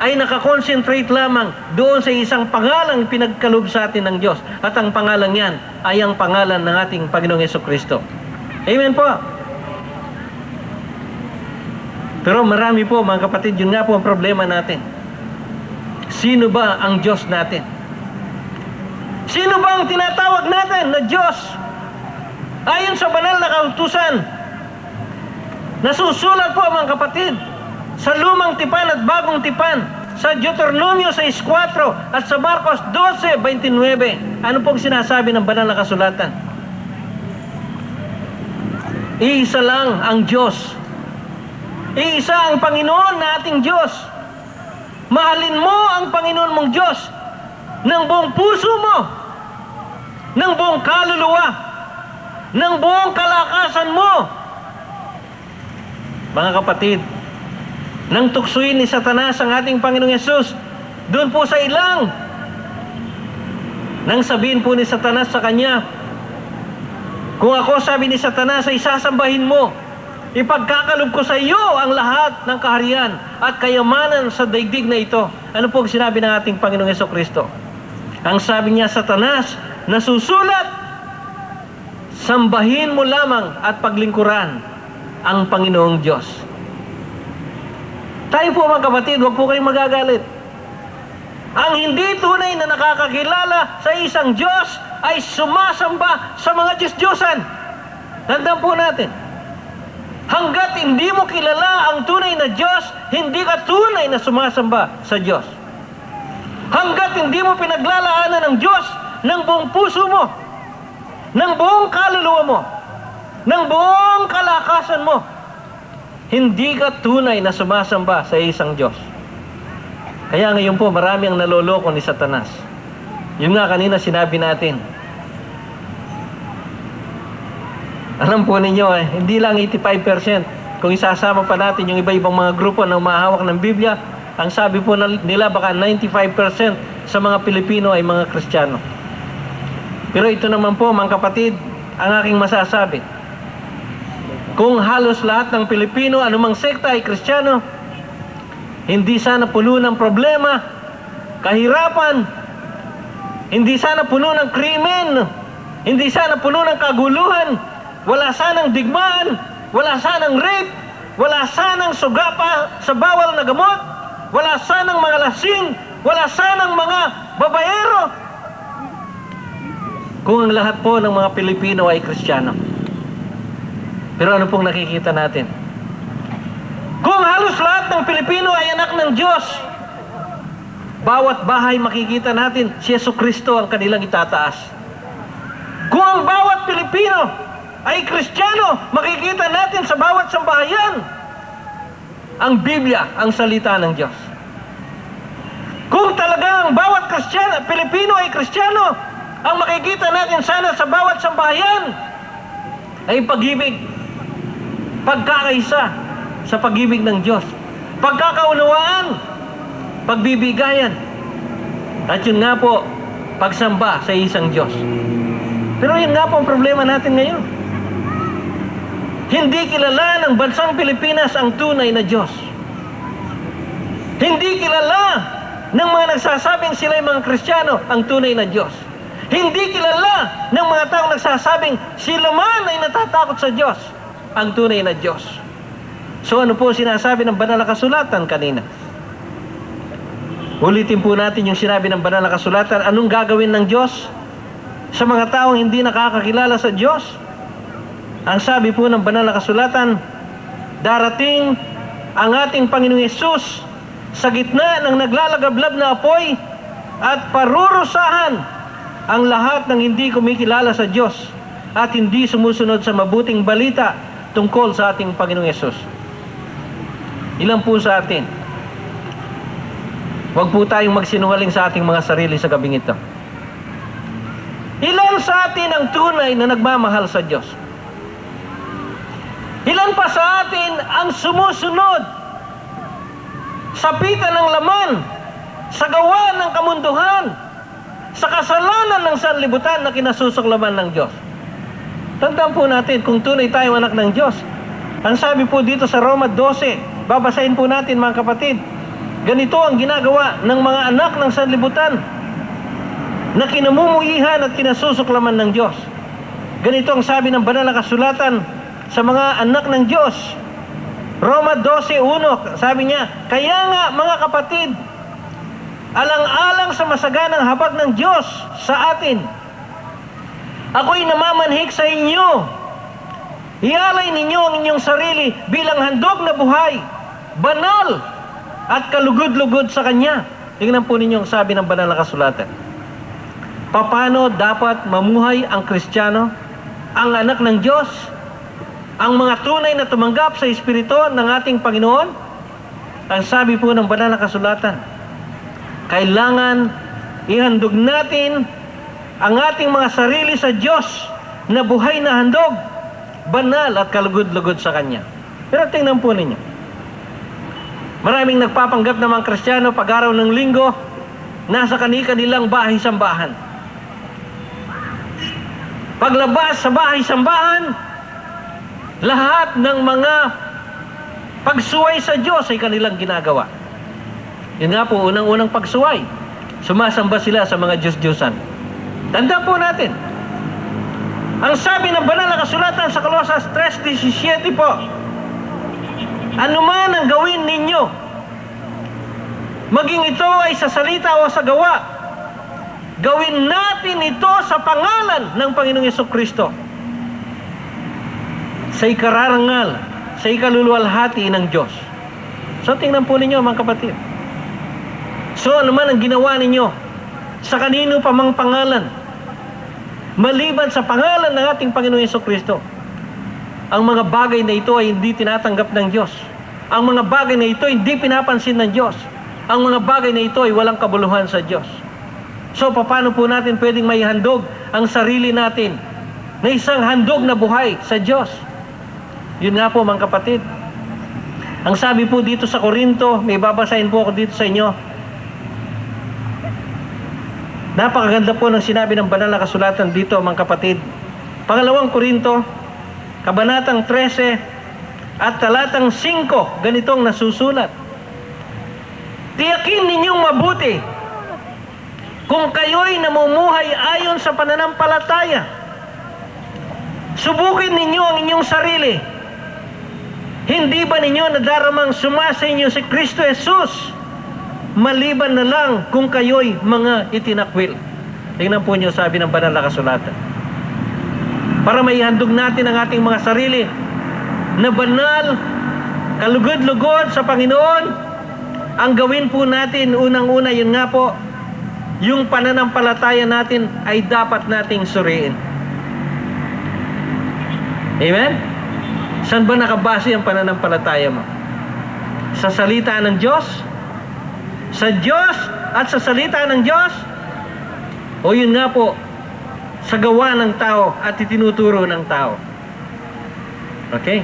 [SPEAKER 4] ay nakakonsentrate lamang doon sa isang pangalang pinagkaloob sa atin ng Diyos. At ang pangalang yan ay ang pangalan ng ating Panginoong Jesucristo. Amen po. Pero marami po mga kapatid, yun nga po ang problema natin. Sino ba ang Diyos natin? Sino ba ang tinatawag natin na Diyos? Ayon sa banal na kautusan, nasusulat po mga kapatid sa Lumang Tipan at Bagong Tipan, sa Deuteronomio 6:4 at sa Marcos 12:29. Ano pong sinasabi ng banal na kasulatan? Iisa lang ang Diyos. Iisa ang Panginoon na ating Diyos. Mahalin mo ang Panginoon mong Diyos ng buong puso mo, ng buong kaluluwa, ng buong kalakasan mo. Mga kapatid, nang tuksuin ni Satanas ang ating Panginoong Yesus, doon po sa ilang, nang sabihin po ni Satanas sa kanya, kung ako, sabi ni Satanas, ay sasambahin mo, ipagkakalob ko sa iyo ang lahat ng kaharian at kayamanan sa daigdig na ito. Ano po ang sinabi ng ating Panginoong Jesucristo? Ang sabi niya, Satanas, nasusulat, sambahin mo lamang at paglingkuran ang Panginoong Diyos. Tayo po mga kapatid, huwag po kayong magagalit. Ang hindi tunay na nakakakilala sa isang Diyos ay sumasamba sa mga Diyos-Diyosan. Tandaan po natin, hanggat hindi mo kilala ang tunay na Diyos, hindi ka tunay na sumasamba sa Diyos. Hanggat hindi mo pinaglalaanan ng Diyos ng buong puso mo, ng buong kaluluwa mo, ng buong kalakasan mo, hindi ka tunay na sumasamba sa isang Diyos. Kaya ngayon po, marami ang naloloko ni Satanas. Yung nga kanina sinabi natin. Alam po ninyo, hindi lang 85%. Kung isasama pa natin yung iba-ibang mga grupo na umahawak ng Biblia, ang sabi po nila baka 95% sa mga Pilipino ay mga Kristiyano. Pero ito naman po, mga kapatid, ang aking masasabi. Kung halos lahat ng Pilipino, anumang sekta ay Kristiyano, hindi sana puno ng problema, kahirapan, hindi sana puno ng krimen, hindi sana puno ng kaguluhan, wala sanang digmaan, wala sanang rape, wala sanang sugapa sa bawal na gamot, wala sanang mga lasing, wala sanang mga babaero. Kung ang lahat po ng mga Pilipino ay Kristiyano. Pero ano pong nakikita natin? Kung halos lahat ng Pilipino ay anak ng Diyos, bawat bahay makikita natin si Jesucristo ang kanilang itataas. Kung ang bawat Pilipino ay Kristiyano, makikita natin sa bawat sambahayan ang Biblia, ang salita ng Diyos. Kung talagang bawat Pilipino ay Kristiyano, ang makikita natin sana sa bawat sambahayan ay pag-ibig, pagkakaisa sa pag-ibig ng Diyos, pagkakaunawaan, pagbibigayan, at yun nga po, pagsamba sa isang Diyos. Pero yun nga po ang problema natin ngayon. Hindi kilala ng bansang Pilipinas ang tunay na Diyos. Hindi kilala ng mga nagsasabing sila'y mga Kristiyano ang tunay na Diyos. Hindi kilala ng mga taong nagsasabing sila man ay natatakot sa Diyos ang tunay na Diyos. So ano po sinasabi ng banal na kasulatan kanina? Ulitin po natin yung sinabi ng banal na kasulatan. Anong gagawin ng Diyos sa mga taong hindi nakakakilala sa Diyos? Ang sabi po ng banal na kasulatan, darating ang ating Panginoong Yesus sa gitna ng naglalagablab na apoy at parurusahan ang lahat ng hindi kumikilala sa Diyos at hindi sumusunod sa mabuting balita tungkol sa ating Panginoong Yesus. Ilan po sa atin? Huwag po tayong magsinungaling sa ating mga sarili sa gabing ito. Ilan sa atin ang tunay na nagmamahal sa Diyos? Ilan pa sa atin ang sumusunod sa pita ng laman, sa gawa ng kamunduhan, sa kasalanan ng sanlibutan na kinasusuklaman ng Diyos? Tandaan po natin kung tunay tayong anak ng Diyos. Ang sabi po dito sa Roma 12, babasahin po natin mga kapatid, ganito ang ginagawa ng mga anak ng sanlibutan na kinamumuhihan at kinasusuklaman ng Diyos. Ganito ang sabi ng banal na kasulatan sa mga anak ng Diyos. Roma 12:1, sabi niya, kaya nga mga kapatid, alang-alang sa masaganang habag ng Diyos sa atin. Ako'y namamanhik sa inyo. Ialay ninyo ang inyong sarili bilang handog na buhay, banal at kalugod-lugod sa Kanya. Tingnan po ninyo ang sabi ng banal na kasulatan. Paano dapat mamuhay ang Kristiyano, ang anak ng Diyos, ang mga tunay na tumanggap sa Espiritu ng ating Panginoon? Ang sabi po ng banal na kasulatan, kailangan ihandog natin ang ating mga sarili sa Diyos na buhay na handog, banal at kalugod-lugod sa Kanya. Pero tingnan po ninyo, maraming nagpapanggap na mga Kristiyano pag araw ng linggo, nasa kanilang bahay-sambahan. Paglabas sa bahay-sambahan, lahat ng mga pagsuway sa Diyos ay kanilang ginagawa. Yun nga po, unang-unang pagsuway. Sumasamba sila sa mga Diyos-Diyosan. Tandaan po natin, ang sabi ng banal na kasulatan sa Kolosas 3:17 po, ano man ang gawin ninyo, maging ito ay sa salita o sa gawa, gawin natin ito sa pangalan ng Panginoong Jesucristo, sa ikararangal, sa ikaluluwalhati ng Diyos. So tingnan po ninyo mga kapatid. So ano man ang ginawa ninyo, sa kanino pa mang pangalan, maliban sa pangalan ng ating Panginoong Jesucristo, ang mga bagay na ito ay hindi tinatanggap ng Diyos. Ang mga bagay na ito ay hindi pinapansin ng Diyos. Ang mga bagay na ito ay walang kabuluhan sa Diyos. So paano po natin pwedeng maihandog ang sarili natin na isang handog na buhay sa Diyos? Yun nga po mga kapatid. Ang sabi po dito sa Korinto, may babasahin po ako dito sa inyo. Napakaganda po ng sinabi ng banal na kasulatan dito mga kapatid. Pangalawang Korinto, kabanatang 13 at talatang 5, ganitong nasusulat. Tiyakin ninyong mabuti kung kayo'y namumuhay ayon sa pananampalataya. Subukin ninyo ang inyong sarili. Hindi ba ninyo nadaramang sumasa inyo si Kristo Jesus, maliban na lang kung kayo'y mga itinakwil? Tingnan po niyo sabi ng banal na kasulatan. Para maihandog natin ang ating mga sarili na banal, kalugod-lugod sa Panginoon, ang gawin po natin, unang-una, yun nga po, yung pananampalataya natin ay dapat nating suriin. Amen? Saan ba nakabase ang pananampalataya mo? Sa salita ng Diyos? Sa Diyos at sa salita ng Diyos? O yun nga po, sa gawa ng tao at itinuturo ng tao? Okay?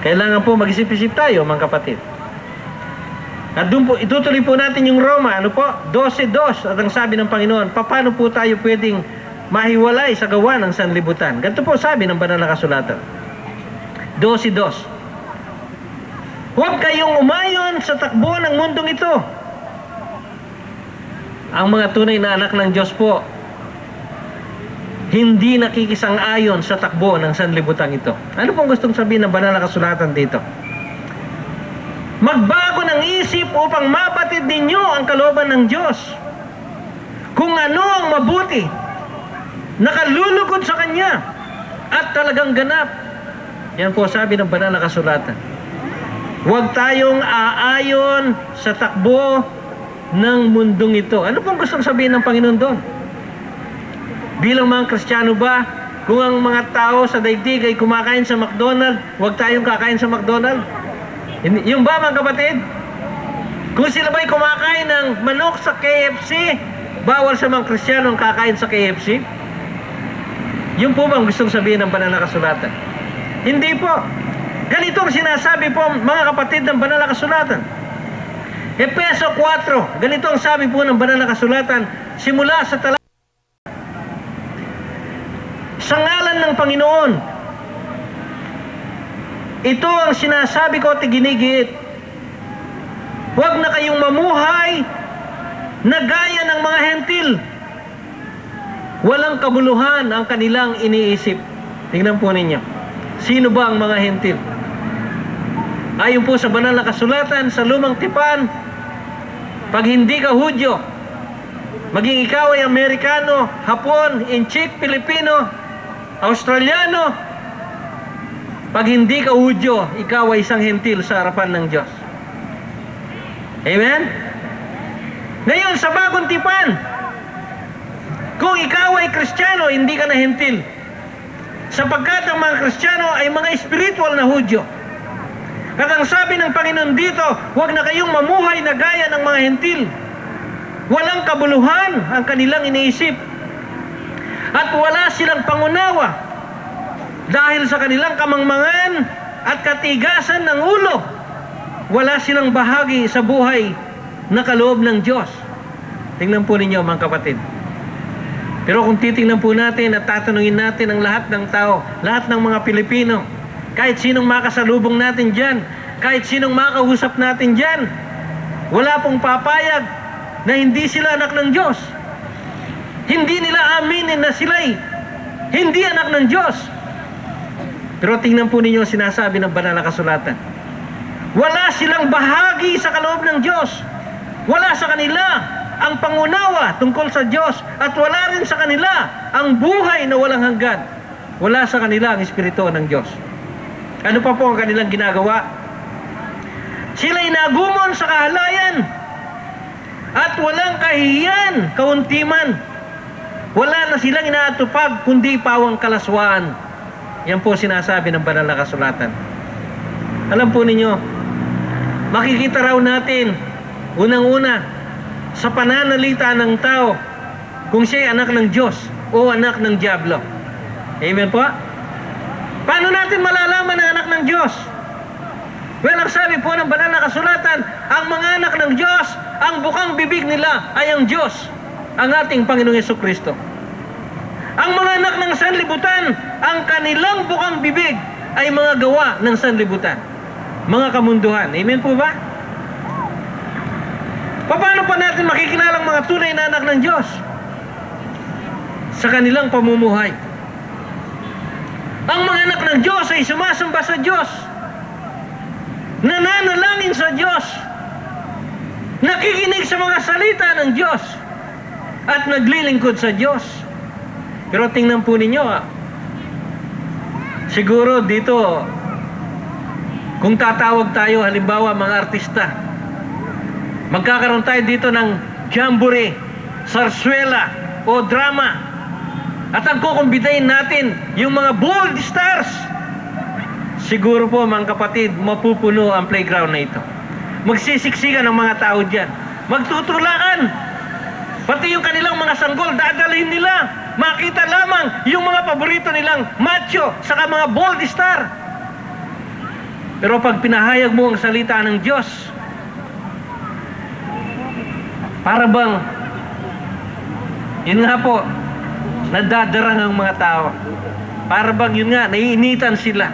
[SPEAKER 4] Kailangan po mag-isip-isip tayo mga kapatid. At doon po, itutuloy po natin yung Roma, ano po? 12:2, at ang sabi ng Panginoon, paano po tayo pwedeng mahiwalay sa gawa ng sanlibutan? Ganito po sabi ng banal na kasulatan. 12:2. Huwag kayong umayon sa takbo ng mundong ito. Ang mga tunay na anak ng Diyos po, hindi nakikisang-ayon sa takbo ng sanlibutan ito. Ano pong gustong sabihin ng banal na kasulatan dito? Magbago ng isip upang mapatid ninyo ang kalooban ng Diyos. Kung ano ang mabuti, nakalulugod sa Kanya, at talagang ganap. Yan po sabi ng banal na kasulatan. Huwag tayong aayon sa takbo ng mundong ito. Ano pong gustong sabihin ng Panginoon doon? Bilang mga Kristiyano ba, kung ang mga tao sa daigdig ay kumakain sa McDonald's, huwag tayong kakain sa McDonald's? Yung ba mga kapatid? Kung sila ba'y kumakain ng manok sa KFC, bawal sa mga Kristiyano ang kakain sa KFC? Yung po bang gustong sabihin ng banal na kasulatan? Hindi po. Ganito ang sinasabi po mga kapatid ng banal na kasulatan. Efeso 4, ganito ang sabi po ng banal na kasulatan, simula sa talata. Sa ngalan ng Panginoon, ito ang sinasabi ko at ginigit. Huwag na kayong mamuhay na gaya ng mga hentil. Walang kabuluhan ang kanilang iniisip. Tingnan po ninyo. Sino ba ang mga hentil? Ayon po sa banal na kasulatan sa Lumang Tipan, Pag hindi ka Hudyo, maging ikaw ay Amerikano, Hapon, Inchik, Pilipino, Australiano, pag hindi ka Hudyo, ikaw ay isang hentil sa harapan ng Diyos. Amen? Ngayon, sa bagong tipan, kung ikaw ay Kristiyano, hindi ka na hentil. Sapagkat ang mga Kristiyano ay mga spiritual na Hudyo. At ang sabi ng Panginoon dito, huwag na kayong mamuhay na gaya ng mga hentil. Walang kabuluhan ang kanilang iniisip. At wala silang pangunawa dahil sa kanilang kamangmangan at katigasan ng ulo. Wala silang bahagi sa buhay na kaloob ng Diyos. Tingnan po ninyo mga kapatid. Pero kung titingnan po natin at tatanungin natin ang lahat ng tao, lahat ng mga Pilipino, kahit sinong makasalubong natin dyan, kahit sinong makausap natin dyan, wala pong papayag na hindi sila anak ng Diyos. Hindi nila aminin na sila'y hindi anak ng Diyos. Pero tingnan po ninyo ang sinasabi ng banal na kasulatan. Wala silang bahagi sa kaloob ng Diyos. Wala sa kanila ang pangunawa tungkol sa Diyos at wala rin sa kanila ang buhay na walang hanggan. Wala sa kanila ang Espiritu ng Diyos. Ano pa po ang kanilang ginagawa? Sila'y nagumon sa kahalayan at walang kahihiyan, kauntiman. Wala na silang inaatupag kundi pawang kalaswaan. Yan po sinasabi ng banal na kasulatan. Alam po ninyo, makikita raw natin unang-una sa pananalita ng tao kung siya'y anak ng Diyos o anak ng Diablo. Amen po? Paano natin malalaman na anak ng Diyos? Well, ang sabi po ng banal na kasulatan, ang mga anak ng Diyos, ang bukang bibig nila ay ang Diyos, ang ating Panginoong Jesucristo. Ang mga anak ng sanlibutan, ang kanilang bukang bibig ay mga gawa ng sanlibutan, mga kamunduhan. Amen po ba? Paano pa natin makikilala ang mga tunay na anak ng Diyos? Sa kanilang pamumuhay. Ang mga anak ng Diyos ay sumasamba sa Diyos, nananalangin sa Diyos, nakikinig sa mga salita ng Diyos, at naglilingkod sa Diyos. Pero tingnan po ninyo, siguro dito, kung tatawag tayo, halimbawa mga artista, magkakaroon tayo dito ng jamboree, sarsuela, o drama. At ang kukumbidahin natin, yung mga bold stars. Siguro po mga kapatid, mapupuno ang playground na ito. Magsisiksikan ang mga tao dyan. Magtutulaan. Pati yung kanilang mga sanggol, dadalhin nila. Makita lamang yung mga paborito nilang macho, saka mga bold star. Pero pag pinahayag mo ang salita ng Diyos, para bang, yun nga po, nadadarang ang mga tao. Para bang yun nga, naiinitan sila.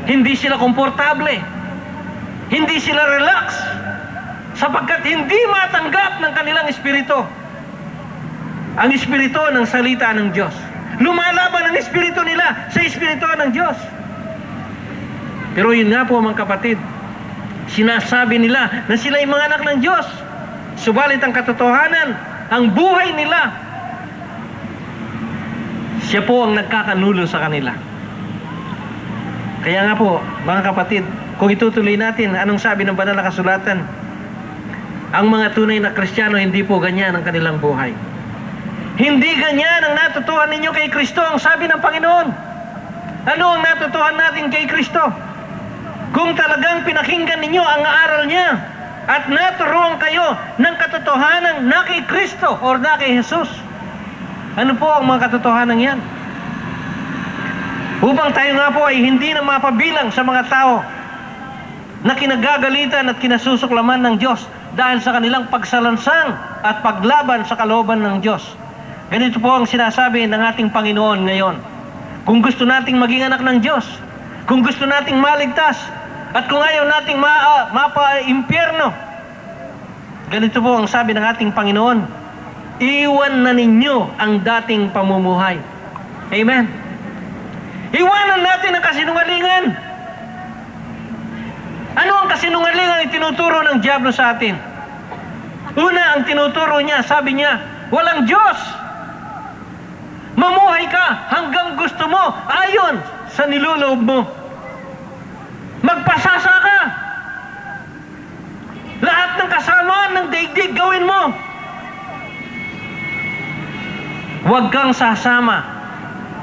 [SPEAKER 4] Hindi sila komportable. Hindi sila relax. Sapagkat hindi matanggap ng kanilang espiritu ang espiritu ng salita ng Diyos. Lumalaban ang espiritu nila sa espiritu ng Diyos. Pero yun nga po mga kapatid, sinasabi nila na sila ay mga anak ng Diyos. Subalit ang katotohanan, ang buhay nila, siya po ang nagkakanulo sa kanila. Kaya nga po, mga kapatid, kung itutuloy natin, anong sabi ng banal na kasulatan? Ang mga tunay na Kristiyano, hindi po ganyan ang kanilang buhay. Hindi ganyan ang natutuhan ninyo kay Kristo, ang sabi ng Panginoon. Ano ang natutuhan natin kay Kristo? Kung talagang pinakinggan ninyo ang aral niya at naturuan kayo ng katotohanan na kay Kristo o na kay Jesus. Ano po ang mga katotohanan yan? Upang tayo nga po ay hindi na mapabilang sa mga tao na kinagagalitan at kinasusuklaman ng Diyos dahil sa kanilang pagsalansang at paglaban sa kalooban ng Diyos. Ganito po ang sinasabi ng ating Panginoon ngayon. Kung gusto nating maging anak ng Diyos, kung gusto nating maligtas, at kung ayaw nating mapa-impyerno, ganito po ang sabi ng ating Panginoon, iwan na ninyo ang dating pamumuhay. Amen. Iwanan natin ang kasinungalingan. Ano ang kasinungalingan itinuturo ng Diablo sa atin? Una, ang tinuturo niya, sabi niya, walang Diyos. Mamuhay ka hanggang gusto mo, ayon sa niloloob mo. Magpasasa ka. Lahat ng kasamaan ng daigdig gawin mo. Huwag kang sasama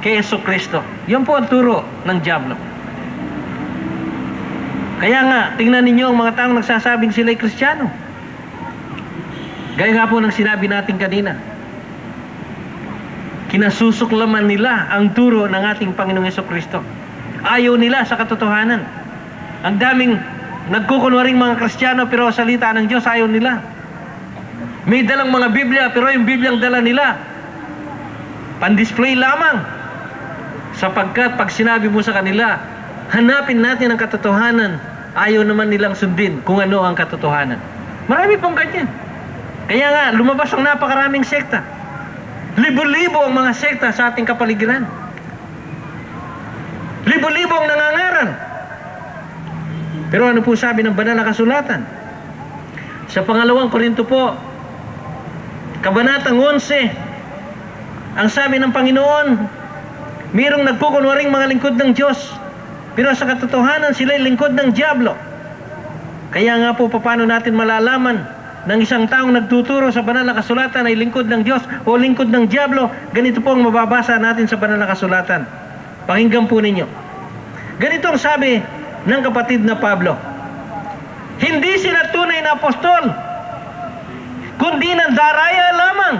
[SPEAKER 4] kay Jesucristo. Yan po ang turo ng dyablo. Kaya nga, tingnan ninyo ang mga taong nagsasabing sila'y Kristiyano. Gaya nga po ng sinabi natin kanina. Kinasusuklaman nila ang turo ng ating Panginoong Jesucristo. Ayaw nila sa katotohanan. Ang daming nagkukunwaring mga Kristiyano pero salita ng Diyos ayaw nila. May dalang mga Biblia pero yung Bibliang dala nila pan-display lamang. Sapagkat pag sinabi mo sa kanila, hanapin natin ang katotohanan, ayaw naman nilang sundin kung ano ang katotohanan. Marami pong ganyan. Kaya nga, lumabas ang napakaraming sekta. Libo-libo ang mga sekta sa ating kapaligiran. Libo-libo ang nangangaral. Pero ano po sabi ng banal na kasulatan? Sa pangalawang Korinto po, kabanatang 11, ang sabi ng Panginoon, mayroong nagkukunwaring mga lingkod ng Diyos, pero sa katotohanan sila'y lingkod ng dyablo. Kaya nga po, paano natin malalaman ng isang taong nagtuturo sa banal na kasulatan ay lingkod ng Diyos o lingkod ng dyablo? Ganito po ang mababasa natin sa banal na kasulatan. Pakinggan po ninyo. Ganito ang sabi ng kapatid na Pablo. Hindi sila tunay na apostol, kundi ng daraya lamang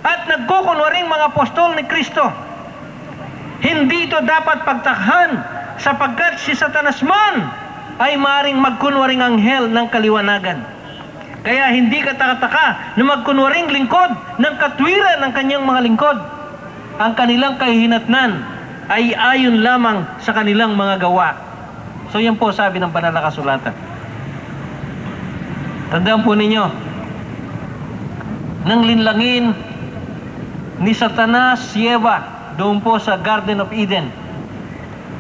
[SPEAKER 4] at nagkukunwaring mga apostol ni Kristo. Hindi ito dapat pagtakhan, sapagkat si Satanas man ay maring magkunwaring anghel ng kaliwanagan. Kaya hindi katakataka na magkunwaring lingkod ng katwiran ng kanyang mga lingkod. Ang kanilang kahihinatnan ay ayon lamang sa kanilang mga gawa. So yan po sabi ng banal na kasulatan. Tandaan po ninyo, nang linlangin ni Satanas si Eva doon po sa Garden of Eden,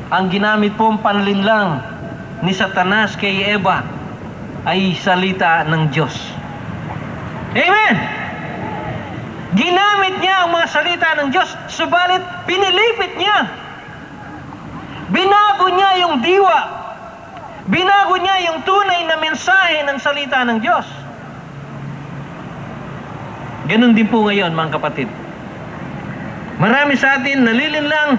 [SPEAKER 4] ang ginamit pong panlinlang ni Satanas kay Eva ay salita ng Diyos. Amen! Ginamit niya ang mga salita ng Diyos, subalit pinilipit niya. Binago niya yung diwa. Binago niya yung tunay na mensahe ng salita ng Diyos. Ganun din po ngayon, mga kapatid. Marami sa atin nalilinlang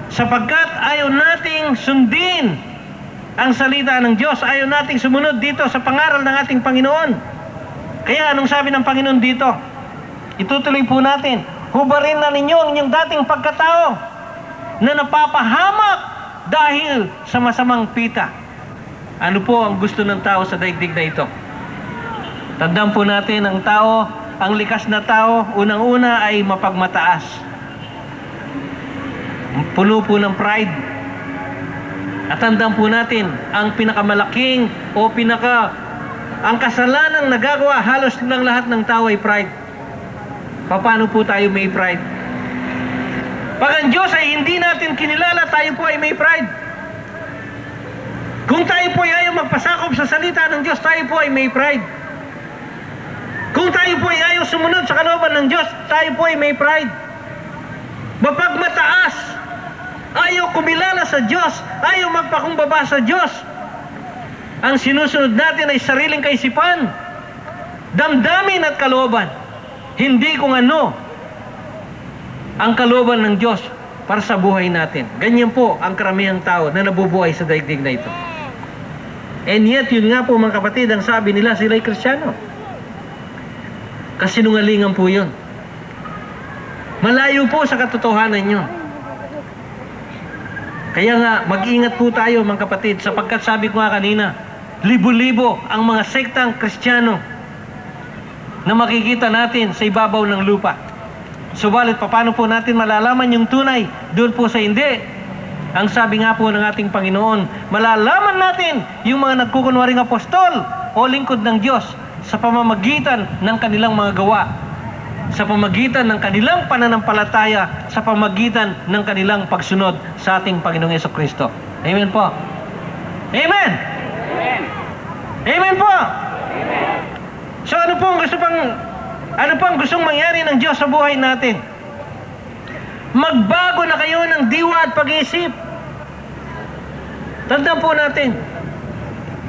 [SPEAKER 4] sapagkat ayaw nating sundin ang salita ng Diyos. Ayaw nating sumunod dito sa pangaral ng ating Panginoon. Kaya anong sabi ng Panginoon dito? Itutuloy po natin. Hubarin na ninyo ang inyong dating pagkatao na napapahamak dahil sa masamang pita. Ano po ang gusto ng tao sa daigdig na ito? Tandaan po natin, ang tao, ang likas na tao, unang-una ay mapagmataas. Puno po ng pride. At tandaan po natin, ang pinakamalaking o ang kasalanang nagagawa halos ng lahat ng tao ay pride. Paano po tayo may pride? Pag ang Diyos ay hindi natin kinilala, tayo po ay may pride. Kung tayo po ay ayaw magpasakop sa salita ng Diyos, tayo po ay may pride. Kung tayo po ay ayaw sumunod sa kalooban ng Diyos, tayo po ay may pride. Mapagmataas, ayaw kumilala sa Diyos, ayaw magpakumbaba sa Diyos. Ang sinusunod natin ay sariling kaisipan, damdamin at kalooban. Hindi kung ano ang kalooban ng Diyos para sa buhay natin. Ganyan po ang karamihang tao na nabubuhay sa daigdig na ito. And yet, yun nga po mga kapatid, ang sabi nila sila'y Kristiyano. Kasinungalingan po yun. Malayo po sa katotohanan yun. Kaya nga, mag-ingat po tayo mga kapatid, sapagkat sabi ko nga kanina, libo-libo ang mga sektang Kristiyano na makikita natin sa ibabaw ng lupa. Subalit, paano po natin malalaman yung tunay? Doon po sa hindi. Ang sabi nga po ng ating Panginoon, malalaman natin yung mga nagkukunwaring apostol o lingkod ng Diyos sa pamamagitan ng kanilang mga gawa, sa pamamagitan ng kanilang pananampalataya, sa pamamagitan ng kanilang pagsunod sa ating Panginoong Jesucristo. Amen po. Amen! Amen! Amen po! Amen! So ano Ano po ang gustong mangyari ng Diyos sa buhay natin? Magbago na kayo ng diwa at pag-iisip. Tandaan po natin,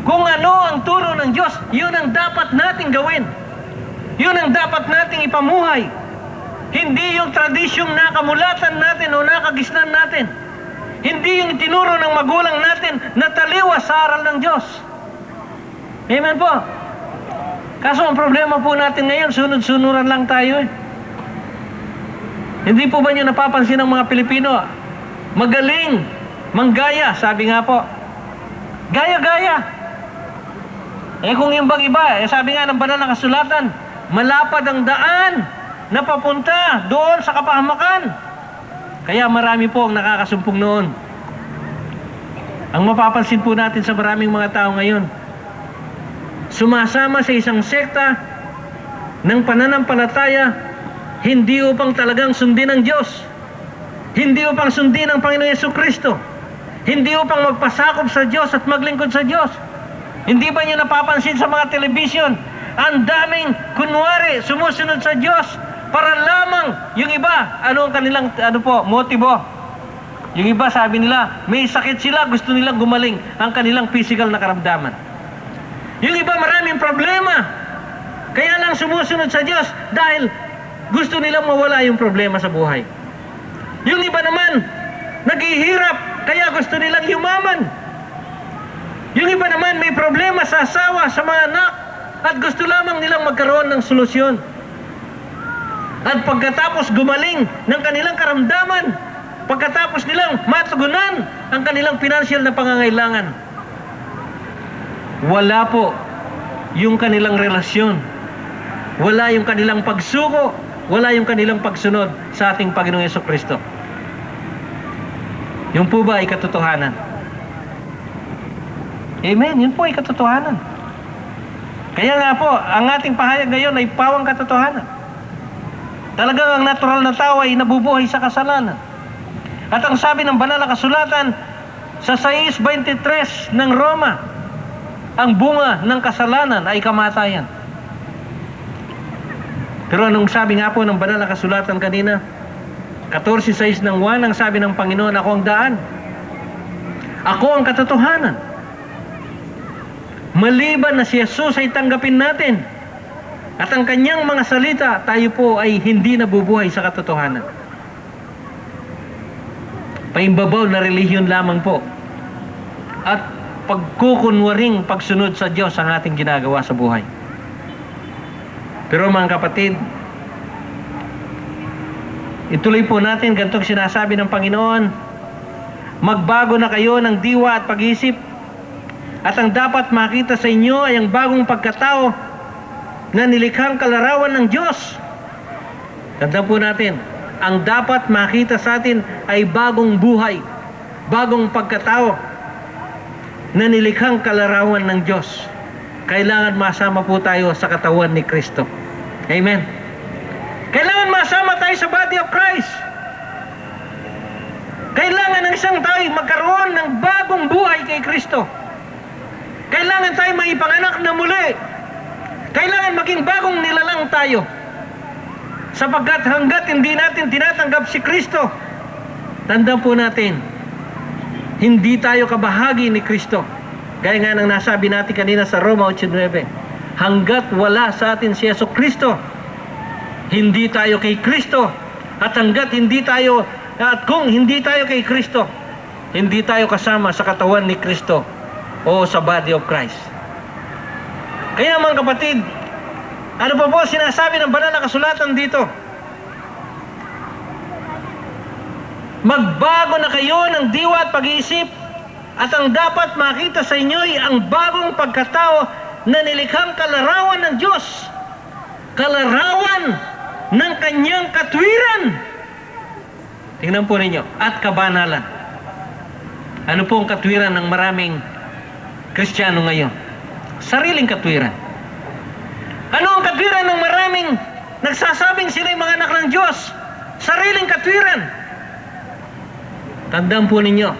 [SPEAKER 4] kung ano ang turo ng Diyos, yun ang dapat nating gawin. Yun ang dapat nating ipamuhay. Hindi yung tradisyong nakamulatan natin o nakagisnan natin. Hindi yung tinuro ng magulang natin na taliwas sa aral ng Diyos. Amen po. Kaso ang problema po natin ngayon, sunod-sunuran lang tayo eh. Hindi po ba nyo napapansin ng mga Pilipino? Magaling, manggaya, sabi nga po. Gaya-gaya. Kung yung bang iba, sabi nga ng banal na kasulatan, malapad ang daan na papunta doon sa kapahamakan. Kaya marami po ang nakakasumpong noon. Ang mapapansin po natin sa maraming mga tao ngayon, sumasama sa isang sekta ng pananampalataya, hindi upang talagang sundin ang Diyos, hindi upang sundin ang Panginoon Jesucristo, hindi upang magpasakop sa Diyos at maglingkod sa Diyos. Hindi ba niyo napapansin sa mga telebisyon, ang daming kunwari sumusunod sa Diyos para lamang yung iba, ano ang kanilang motibo? Yung iba sabi nila, may sakit sila, gusto nilang gumaling ang kanilang physical na karamdaman. Yung iba maraming problema, kaya lang sumusunod sa Diyos dahil gusto nilang mawala yung problema sa buhay. Yung iba naman, naghihirap, kaya gusto nilang yumaman. Yung iba naman may problema sa asawa, sa mga anak, at gusto lamang nilang magkaroon ng solusyon. At pagkatapos gumaling ng kanilang karamdaman, pagkatapos nilang matugunan ang kanilang financial na pangangailangan, wala po yung kanilang relasyon, wala yung kanilang pagsuko, wala yung kanilang pagsunod sa ating Panginoong Jesucristo. Yung po ba ay katotohanan? Amen, yun po ay katotohanan. Kaya nga po, ang ating pahayag ngayon ay pawang katotohanan. Talagang ang natural na tao ay nabubuhay sa kasalanan. At ang sabi ng banal na kasulatan sa 6:23 ng Roma, ang bunga ng kasalanan ay kamatayan. Pero anong sabi nga po ng banal na kasulatan kanina? 14:6 ng 1, ang sabi ng Panginoon, ako ang daan. Ako ang katotohanan. Maliban na si Jesus ay tanggapin natin at ang kanyang mga salita, tayo po ay hindi nabubuhay sa katotohanan. Paimbabaw na relihiyon lamang po at pagkukunwaring pagsunod sa Diyos ang ating ginagawa sa buhay. Pero mga kapatid, ituloy po natin ganitong sinasabi ng Panginoon, magbago na kayo ng diwa at pag-iisip, at ang dapat makita sa inyo ay ang bagong pagkatao na nilikhang kalarawan ng Diyos. Tandaan po natin, ang dapat makita sa atin ay bagong buhay, bagong pagkatao na nilikhang kalarawan ng Diyos. Kailangan masama po tayo sa katawan ni Kristo. Amen. Kailangan masama tayo sa body of Christ. Kailangan ng isang tayo magkaroon ng bagong buhay kay Kristo. Kailangan tayo maipanganak na muli. Kailangan maging bagong nilalang tayo. Sapagkat hanggat hindi natin tinatanggap si Kristo, tandaan po natin, hindi tayo kabahagi ni Kristo. Gaya nga ng nasabi natin kanina sa Roma 8:9, hanggat wala sa atin si Jesucristo, hindi tayo kay Kristo. At hanggat kung hindi tayo kay Kristo, hindi tayo kasama sa katawan ni Kristo o sa body of Christ. Kaya mga kapatid, ano pa po sinasabi ng banal na kasulatan dito? Magbago na kayo ng diwa at pag-iisip, at ang dapat makita sa inyo ay ang bagong pagkatao na nilikhang kalarawan ng Diyos, kalarawan ng kanyang katwiran. Tingnan po ninyo, at kabanalan. Ano po ang katwiran ng maraming Kristiyano ngayon? Sariling katwiran. Ano ang katwiran ng maraming nagsasabing sila'y mga anak ng Diyos? Sariling katwiran. Tandaan po ninyo,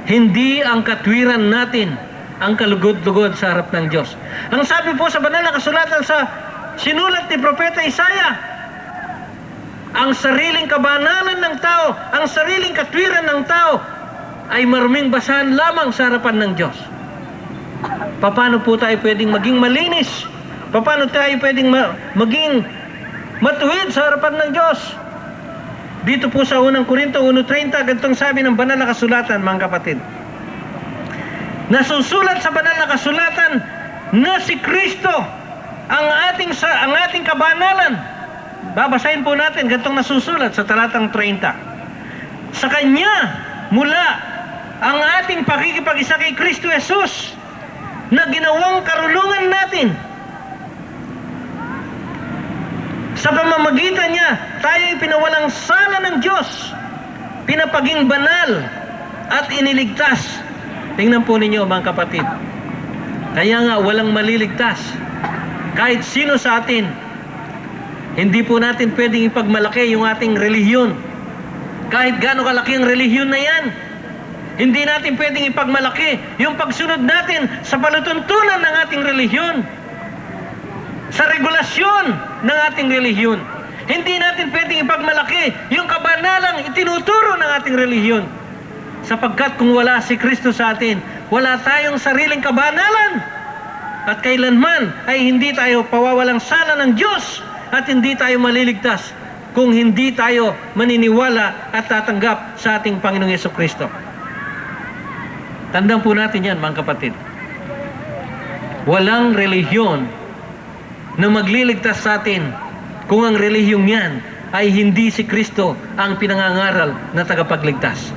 [SPEAKER 4] hindi ang katwiran natin ang kalugod-lugod sa harap ng Diyos. Ang sabi po sa banal na kasulatan sa sinulat ni Propeta Isaiah. Ang sariling kabanalan ng tao, ang sariling katwiran ng tao ay maruming basahan lamang sa harapan ng Diyos. Paano po tayo pwedeng maging malinis? Paano tayo pwedeng maging matuwid sa harapan ng Diyos? Dito po sa unang Korinto 1:30, ganitong sabi ng banal na kasulatan, mga kapatid. Nasusulat sa banal na kasulatan na si Kristo ang ating kabanalan. Babasahin po natin ganitong nasusulat sa talatang 30. Sa Kanya mula ang ating pakikipag-isa kay Kristo Jesus na ginawang karunungan natin. Sa pamamagitan niya, tayo pinawalang sala ng Diyos, pinapaging banal at iniligtas. Tingnan po ninyo, mga kapatid. Kaya nga walang maliligtas. Kahit sino sa atin, hindi po natin pwedeng ipagmalaki yung ating relihiyon. Kahit gaano kalaki ang relihiyon na yan, hindi natin pwedeng ipagmalaki yung pagsunod natin sa palatuntunan ng ating relihiyon, sa regulasyon ng ating relihiyon. Hindi natin pwedeng ipagmalaki yung kabanalang itinuturo ng ating relihiyon. Sapagkat kung wala si Kristo sa atin, wala tayong sariling kabanalan. At kailanman ay hindi tayo pawawalang sala ng Diyos at hindi tayo maliligtas kung hindi tayo maniniwala at tatanggap sa ating Panginoong Jesucristo. Tandaan po natin yan, mga kapatid. Walang relihiyon na magliligtas sa atin kung ang relihiyong yan ay hindi si Kristo ang pinangangaral na tagapagligtas.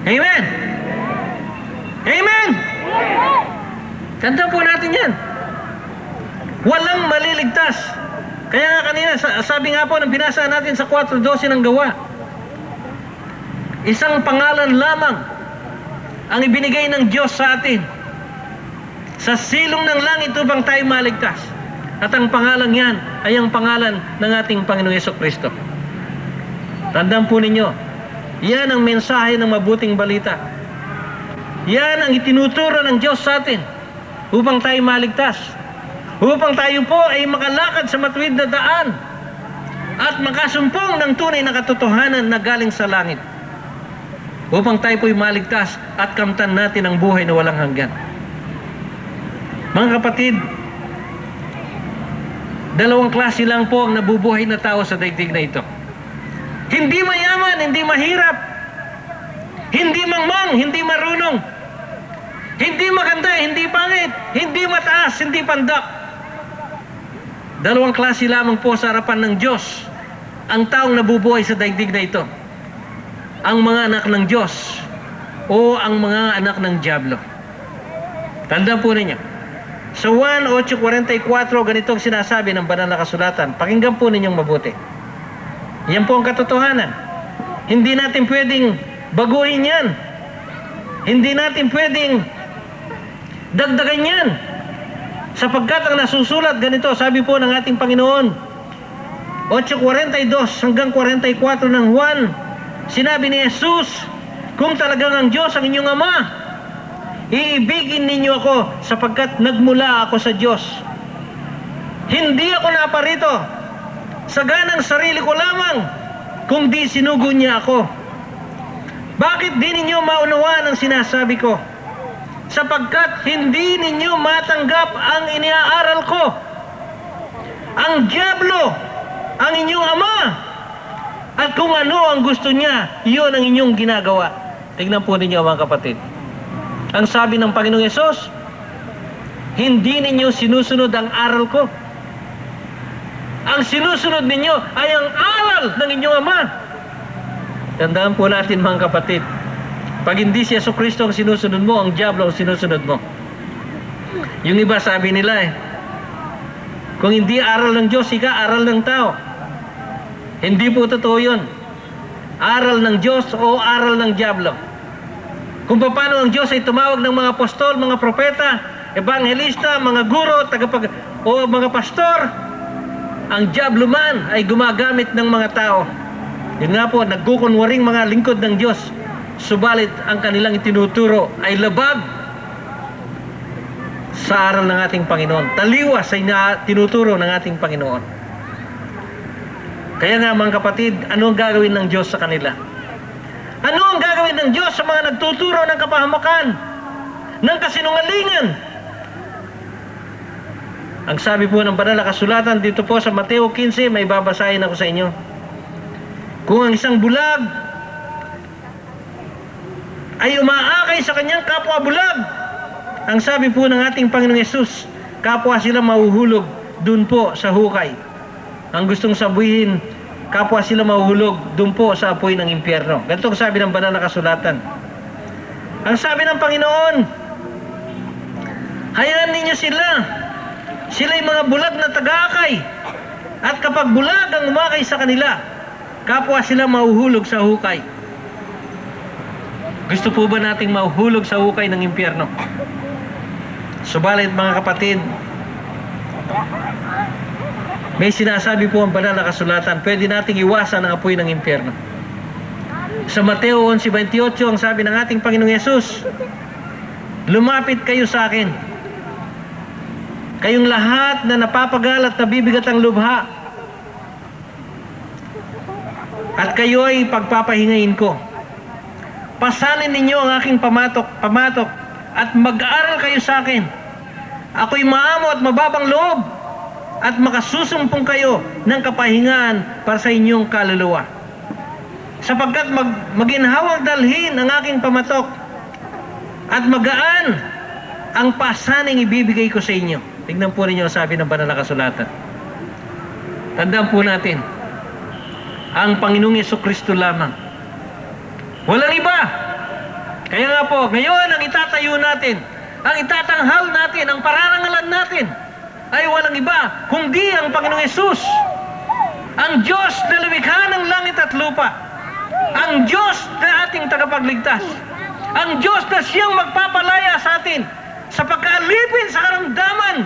[SPEAKER 4] Amen! Amen! Tandaan po natin yan. Walang maliligtas. Kaya nga kanina, sabi nga po ng binasa natin sa 4:12 ng Gawa, isang pangalan lamang ang ibinigay ng Diyos sa atin. Sa silong ng langit upang tayo maligtas. At ang pangalan yan ay ang pangalan ng ating Panginoong Jesucristo. Tandaan po ninyo, yan ang mensahe ng mabuting balita. Yan ang itinuturo ng Diyos sa atin upang tayo maligtas. Upang tayo po ay makalakad sa matuwid na daan at makasumpong ng tunay na katotohanan na galing sa langit. Upang tayo po'y maligtas at kamtan natin ang buhay na walang hanggan. Mga kapatid, dalawang klase lang po ang nabubuhay na tao sa daigdig na ito. Hindi mayaman, hindi mahirap. Hindi mangmang, hindi marunong. Hindi maganda, hindi pangit. Hindi mataas, hindi pandak. Dalawang klase lamang po sa harapan ng Diyos ang taong nabubuhay sa daigdig na ito. Ang mga anak ng Diyos o ang mga anak ng Diablo. Tandaan po ninyo. Sa 1:8:44, ganitong sinasabi ng banal na kasulatan. Pakinggan po ninyong mabuti. Yan po ang katotohanan. Hindi natin pwedeng baguhin yan. Hindi natin pwedeng dagdagan yan. Sapagkat ang nasusulat ganito, sabi po ng ating Panginoon, 8:42 hanggang 44 ng Juan, sinabi ni Jesus, kung talagang ang Diyos ang inyong Ama, iibigin ninyo ako sapagkat nagmula ako sa Diyos. Hindi ako naparito sa ganang sarili ko lamang, kung di sinugo niya ako. Bakit di ninyo maunawaan ang sinasabi ko? Sapagkat hindi ninyo matanggap ang iniaaral ko. Ang Diablo, ang inyong ama, at kung ano ang gusto niya, iyon ang inyong ginagawa. Tignan po ninyo, mga kapatid. Ang sabi ng Panginoong Yesus, hindi ninyo sinusunod ang aral ko. Ang sinusunod ninyo ay ang aral ng inyong ama. Tandaan po natin, mga kapatid, pag hindi si Jesucristo ang sinusunod mo, ang Diablo ang sinusunod mo. Yung iba sabi nila kung hindi aral ng Diyos, aral ng tao. Hindi po totoo yun. Aral ng Diyos o aral ng Diablo. Kung paano ang Diyos ay tumawag ng mga apostol, mga propeta, ebanghelista, mga guro, o mga pastor, ang Diablo man ay gumagamit ng mga tao. Yun nga po, nagkukunwaring mga lingkod ng Diyos. Subalit ang kanilang itinuturo ay labag sa aral ng ating Panginoon. Taliwas sa tinuturo ng ating Panginoon. Kaya nga mga kapatid, ano ang gagawin ng Diyos sa kanila? Ano ang gagawin ng Diyos sa mga nagtuturo ng kapahamakan, ng kasinungalingan? Ang sabi po ng banal na kasulatan dito po sa Mateo 15, may babasahin ako sa inyo. Kung ang isang bulag ay umaakay sa kanyang kapwa bulag, ang sabi po ng ating Panginoong Yesus, kapwa sila mahuhulog dun po sa hukay. Ang gustong sabihin, kapwa sila mahuhulog dun po sa apoy ng impyerno. Ganito ang sabi ng banal na kasulatan. Ang sabi ng Panginoon, hayaan ninyo sila. Sila'y mga bulag na tagaakay. At kapag bulag ang umakay sa kanila, kapwa sila mahuhulog sa hukay. Gusto po ba nating mahuhulog sa hukay ng impyerno? Subalit mga kapatid, may sinasabi po ang banal na kasulatan, pwede nating iwasan ang apoy ng impyerno. Sa Mateo 11:28, ang sabi ng ating Panginoong Yesus, lumapit kayo sa akin, kayong lahat na napapagal at nabibigat ang lubha, at kayo ay pagpapahingain ko. Pasanin ninyo ang aking pamatok, at mag-aaral kayo sa akin. Ako'y maamo at mababang loob, at makasusumpong kayo ng kapahingaan para sa inyong kaluluwa. Sapagkat maginhawang dalhin ang aking pamatok, at magaan ang pasaning ibibigay ko sa inyo. Tignan po ninyo ang sabi ng banal na kasulatan. Tandaan po natin, ang Panginoong Jesucristo lamang. Walang iba. Kaya nga po, ngayon ang itatayo natin, ang itatanghal natin, ang pararangalan natin, ay walang iba kundi ang Panginoong Yesus. Ang Diyos na lumikha ng langit at lupa. Ang Diyos na ating tagapagligtas. Ang Diyos na siyang magpapalaya sa atin sa pagkaalipin sa karamdaman,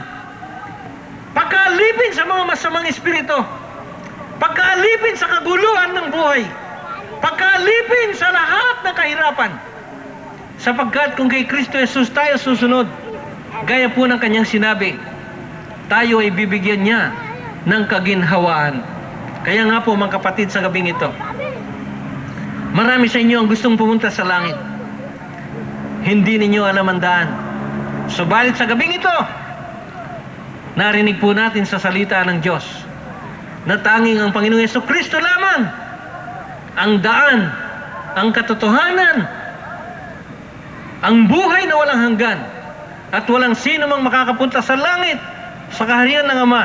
[SPEAKER 4] pagkaalipin sa mga masamang espiritu, pagkaalipin sa kaguluhan ng buhay, pagkaalipin sa lahat ng kahirapan. Sapagkat kung kay Kristo Jesus tayo susunod, gaya po ng kanyang sinabi, tayo ay bibigyan niya ng kaginhawaan. Kaya nga po mga kapatid, sa gabing ito, marami sa inyo ang gustong pumunta sa langit. Hindi ninyo alam ang daan. Subalit sa gabing ito, narinig po natin sa salita ng Diyos na tanging ang Panginoong Jesucristo lamang ang daan, ang katotohanan, ang buhay na walang hanggan, at walang sino mang makakapunta sa langit, sa kaharian ng Ama,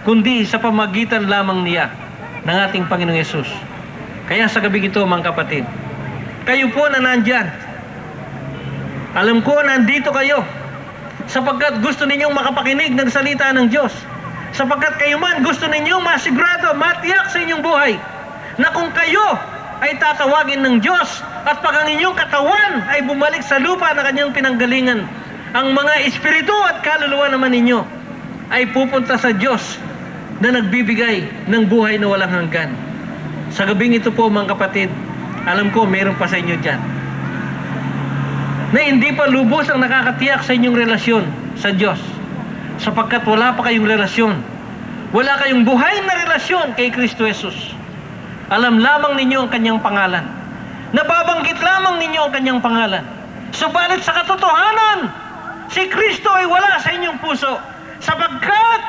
[SPEAKER 4] kundi sa pamagitan lamang niya, ng ating Panginoong Yesus. Kaya sa gabi ito mga kapatid, kayo po na nandyan, alam ko nandito kayo, sapagkat gusto ninyong makapakinig ng salita ng Diyos, sapagkat kayo man gusto ninyong masigurado, matiyak sa inyong buhay, na kung kayo ay tatawagin ng Diyos, at pag ang inyong katawan ay bumalik sa lupa na kanyang pinanggalingan, ang mga espiritu at kaluluwa naman ninyo ay pupunta sa Diyos na nagbibigay ng buhay na walang hanggan. Sa gabing ito po mga kapatid, alam ko meron pa sa inyo dyan na hindi pa lubos ang nakakatiyak sa inyong relasyon sa Diyos, sapagkat wala pa kayong relasyon, wala kayong buhay na relasyon kay Kristo Jesus. Alam lamang ninyo ang kanyang pangalan, nababanggit lamang ninyo ang kanyang pangalan, subalit sa katotohanan, si Kristo ay wala sa inyong puso, sapagkat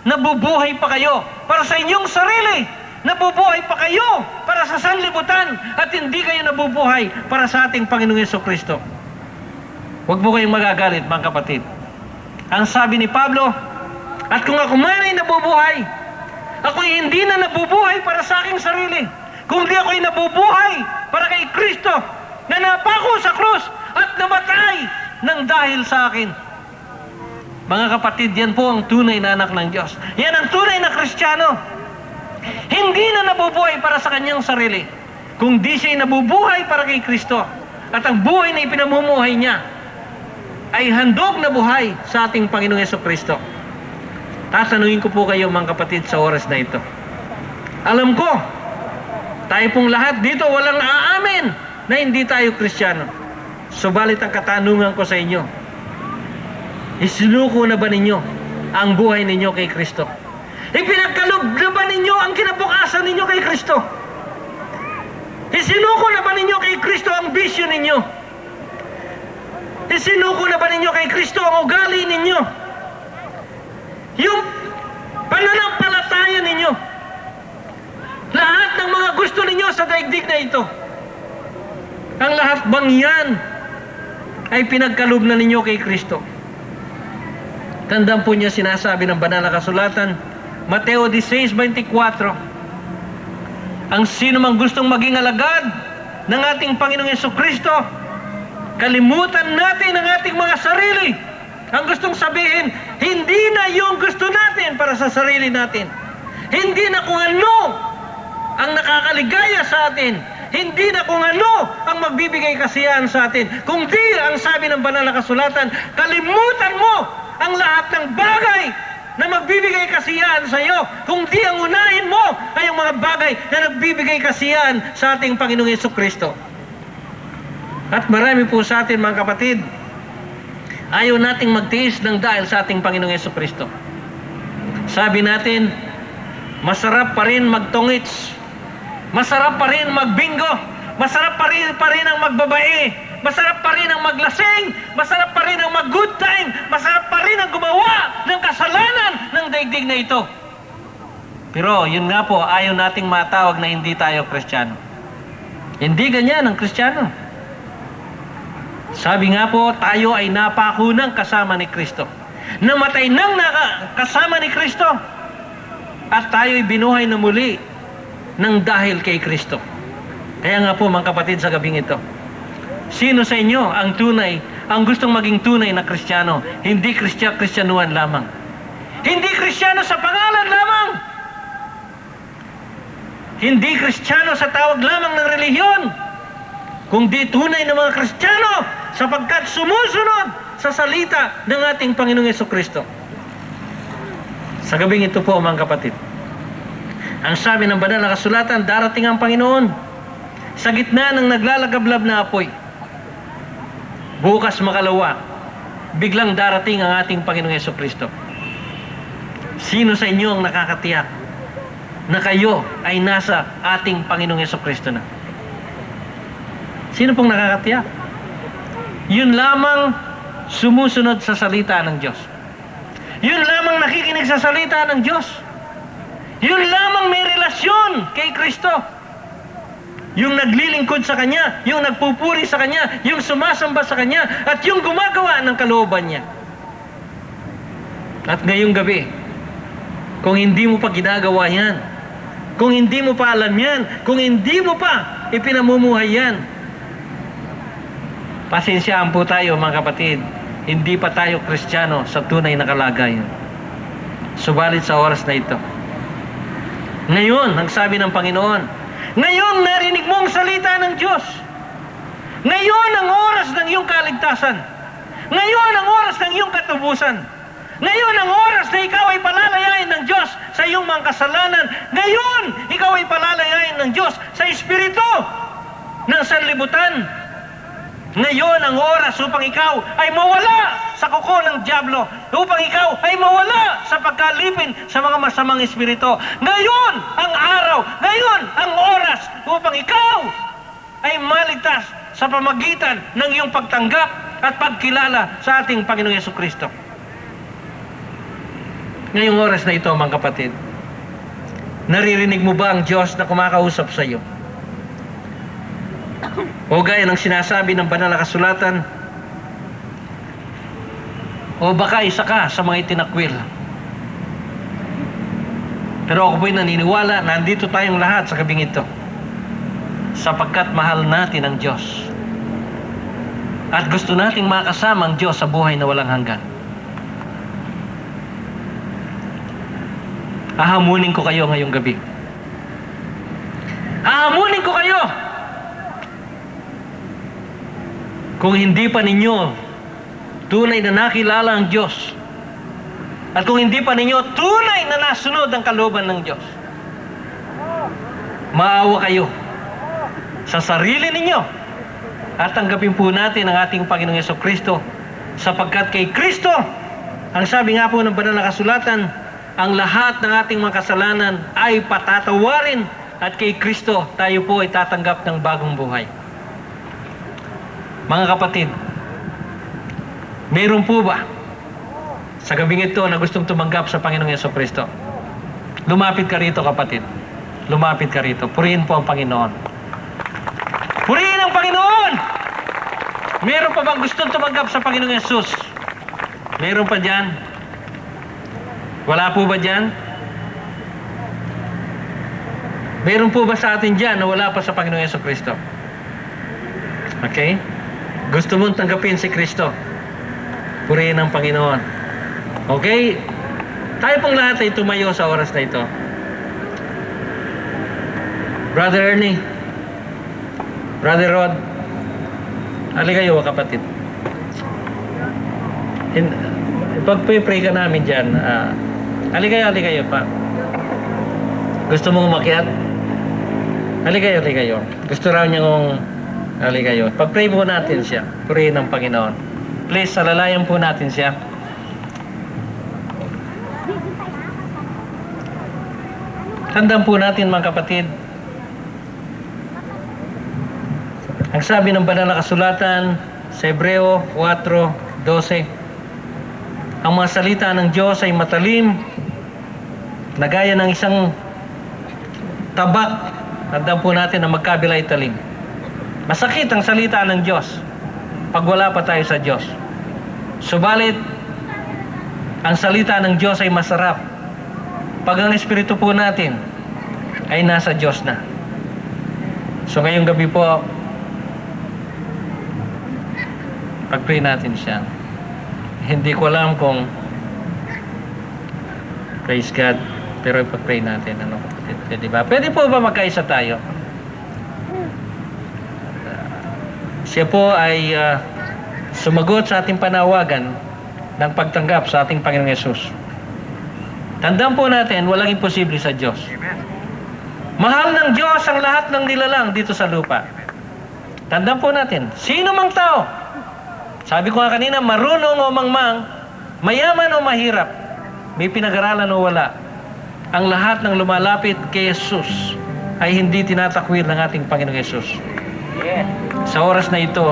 [SPEAKER 4] nabubuhay pa kayo para sa inyong sarili, nabubuhay pa kayo para sa sanlibutan, at hindi kayo nabubuhay para sa ating Panginoong Jesucristo. Huwag po kayong magagalit mga kapatid. Ang sabi ni Pablo, at kung ako man ay nabubuhay, ako'y hindi na nabubuhay para sa aking sarili, kundi ako'y nabubuhay para kay Kristo na napako sa krus at namatay ng dahil sa akin. Mga kapatid, yan po ang tunay na anak ng Diyos. Yan ang tunay na Kristiyano. Hindi na nabubuhay para sa kanyang sarili, kundi siya'y nabubuhay para kay Kristo. At ang buhay na ipinamumuhay niya ay handog na buhay sa ating Panginoong Jesucristo. Tatanungin ko po kayo mga kapatid sa oras na ito. Alam ko, tayo pong lahat dito walang aamin na hindi tayo Kristiyano. Subalit ang katanungan ko sa inyo, Isinuko na ba ninyo ang buhay ninyo kay Kristo? Ipinagkaloob na ba ninyo ang kinabukasan ninyo kay Kristo? Isinuko na ba ninyo kay Kristo ang bisyo ninyo? Isinuko na ba ninyo kay Kristo ang ugali ninyo? Yung pananampalataya ninyo? Lahat ng mga gusto ninyo sa daigdig na ito, ang lahat bang yan ay pinagkaloob na ninyo kay Kristo? Tandaan po niya sinasabi ng banal na kasulatan, Mateo 16:24, ang sino mang gustong maging alagad ng ating Panginoong Jesucristo, kalimutan natin ang ating mga sarili. Ang gustong sabihin, hindi na yung gusto natin para sa sarili natin. Hindi na kung ano ang nakakaligaya sa atin. Hindi na kung ano ang magbibigay kasiyahan sa atin. Kundi ang sabi ng banal na kasulatan, kalimutan mo ang lahat ng bagay na magbibigay kasiyahan sa iyo. Kundi ang unahin mo ay ang mga bagay na nagbibigay kasiyahan sa ating Panginoong Jesucristo. At marami po sa atin mga kapatid, ayaw nating magtiis ng dahil sa ating Panginoong Jesucristo. Sabi natin, masarap pa rin magtungits, masarap pa rin magbingo, masarap pa rin ang magbabae, masarap pa rin ang maglasing, masarap pa rin ang mag-good time, masarap pa rin ang gumawa ng kasalanan ng daigdig na ito. Pero yun nga po, ayaw nating matawag na hindi tayo Kristiyano. Hindi ganyan ang Kristiyano. Sabi nga po, tayo ay napako ng kasama ni Kristo. Namatay nang kasama ni Kristo. At tayo ay binuhay na muli ng dahil kay Kristo. Kaya nga po mga kapatid sa gabing ito, sino sa inyo ang tunay, ang gustong maging tunay na Kristiyano? Hindi Kristyanuhan lamang. Hindi Kristiyano sa pangalan lamang. Hindi Kristiyano sa tawag lamang ng relihiyon. Kundi tunay na mga Kristiyano sapagkat sumusunod sa salita ng ating Panginoong Jesucristo. Sa gabing ito po mga kapatid, ang sabi ng banal na kasulatan, darating ang Panginoon sa gitna ng naglalagablab na apoy. Bukas makalawa, biglang darating ang ating Panginoong Jesucristo. Sino sa inyo ang nakakatiyak na kayo ay nasa ating Panginoong Jesucristo na? Sino pong nakakatiyak? Yun lamang sumusunod sa salita ng Diyos. Yun lamang nakikinig sa salita ng Diyos. Yun lamang may relasyon kay Kristo. Yung naglilingkod sa Kanya, yung nagpupuri sa Kanya, yung sumasamba sa Kanya, at yung gumagawa ng kalooban niya. At ngayong gabi, kung hindi mo pa ginagawa yan, kung hindi mo pa alam yan, kung hindi mo pa ipinamumuhay yan, pasensyaan po tayo mga kapatid, hindi pa tayo Kristiyano sa tunay na kalagayan. Subalit sa oras na ito, ngayon, ang sabi ng Panginoon, ngayon narinig mo ang salita ng Diyos. Ngayon ang oras ng iyong kaligtasan. Ngayon ang oras ng iyong katubusan. Ngayon ang oras na ikaw ay palalayain ng Diyos sa iyong mga kasalanan. Ngayon, ikaw ay palalayain ng Diyos sa Espiritu ng sanlibutan. Ngayon ang oras upang ikaw ay mawala sa kuko ng dyablo, upang ikaw ay mawala sa pagkalipin sa mga masamang espiritu. Ngayon ang araw, ngayon ang oras upang ikaw ay maligtas sa pamagitan ng iyong pagtanggap at pagkilala sa ating Panginoong Jesucristo. Ngayong oras na ito mga kapatid, naririnig mo ba ang Diyos na kumakausap sa iyo? O gaya ng sinasabi ng banal na kasulatan, o baka isa ka sa mga itinakwil. Pero ako po'y naniniwala na nandito tayong lahat sa gabing ito sapagkat mahal natin ang Diyos at gusto nating makasama ang Diyos sa buhay na walang hanggan. Ahamunin ko kayo ngayong gabi. Ahamunin ko kayo. Kung hindi pa ninyo tunay na nakilala ang Diyos, at kung hindi pa ninyo tunay na nasunod ang kalooban ng Diyos, maawa kayo sa sarili ninyo at tanggapin po natin ang ating Panginoong Jesucristo sapagkat kay Kristo Ang sabi nga po ng banal na kasulatan, ang lahat ng ating mga kasalanan ay patatawarin at kay Kristo tayo po ay tatanggap ng bagong buhay. Mga kapatid, meron po ba sa gabing ito na gustong tumanggap sa Panginoong Jesucristo? Lumapit ka rito, kapatid. Lumapit ka rito. Purihin po ang Panginoon. Purihin ang Panginoon! Meron pa bang gustong tumanggap sa Panginoong Yesus? Meron pa dyan? Wala po ba dyan? Meron po ba sa atin dyan na wala pa sa Panginoong Jesucristo? Okay? Gusto mong tanggapin si Kristo? Purihin ang Panginoon. Okay? Tayo pong lahat ay tumayo sa oras na ito. Brother Ernie, Brother Rod, halikayo kapatid. Pag-pray ka namin dyan, halikayo pa. Gusto mong umakyat? Halikayo. Gusto raw niya kong halikayo. Pag-pray po natin siya. Purihin ng Panginoon. Please, salalayan po natin siya. Tandaan po natin mga kapatid, ang sabi ng banal na kasulatan sa Hebreo 4:12, ang mga salita ng Diyos ay matalim na gaya ng isang tabak. Tandaan po natin na magkabila ay talim. Masakit ang salita ng Diyos pag wala pa tayo sa Diyos. Subalit, ang salita ng Diyos ay masarap pag ang espiritu po natin ay nasa Diyos na. So ngayong gabi po, pag-pray natin siya. Hindi ko alam kung praise God, pero pag-pray natin, ano, pwede ba? Pwede po ba magkaisa tayo? Siya po ay sumagot sa ating panawagan ng pagtanggap sa ating Panginoong Yesus. Tandaan po natin, walang imposible sa Diyos. Mahal ng Diyos ang lahat ng nilalang dito sa lupa. Tandaan po natin, sino mang tao, sabi ko nga kanina, marunong o mangmang, mayaman o mahirap, may pinag-aralan o wala, ang lahat ng lumalapit kay Jesus ay hindi tinatakwil ng ating Panginoong Yesus. Sa oras na ito,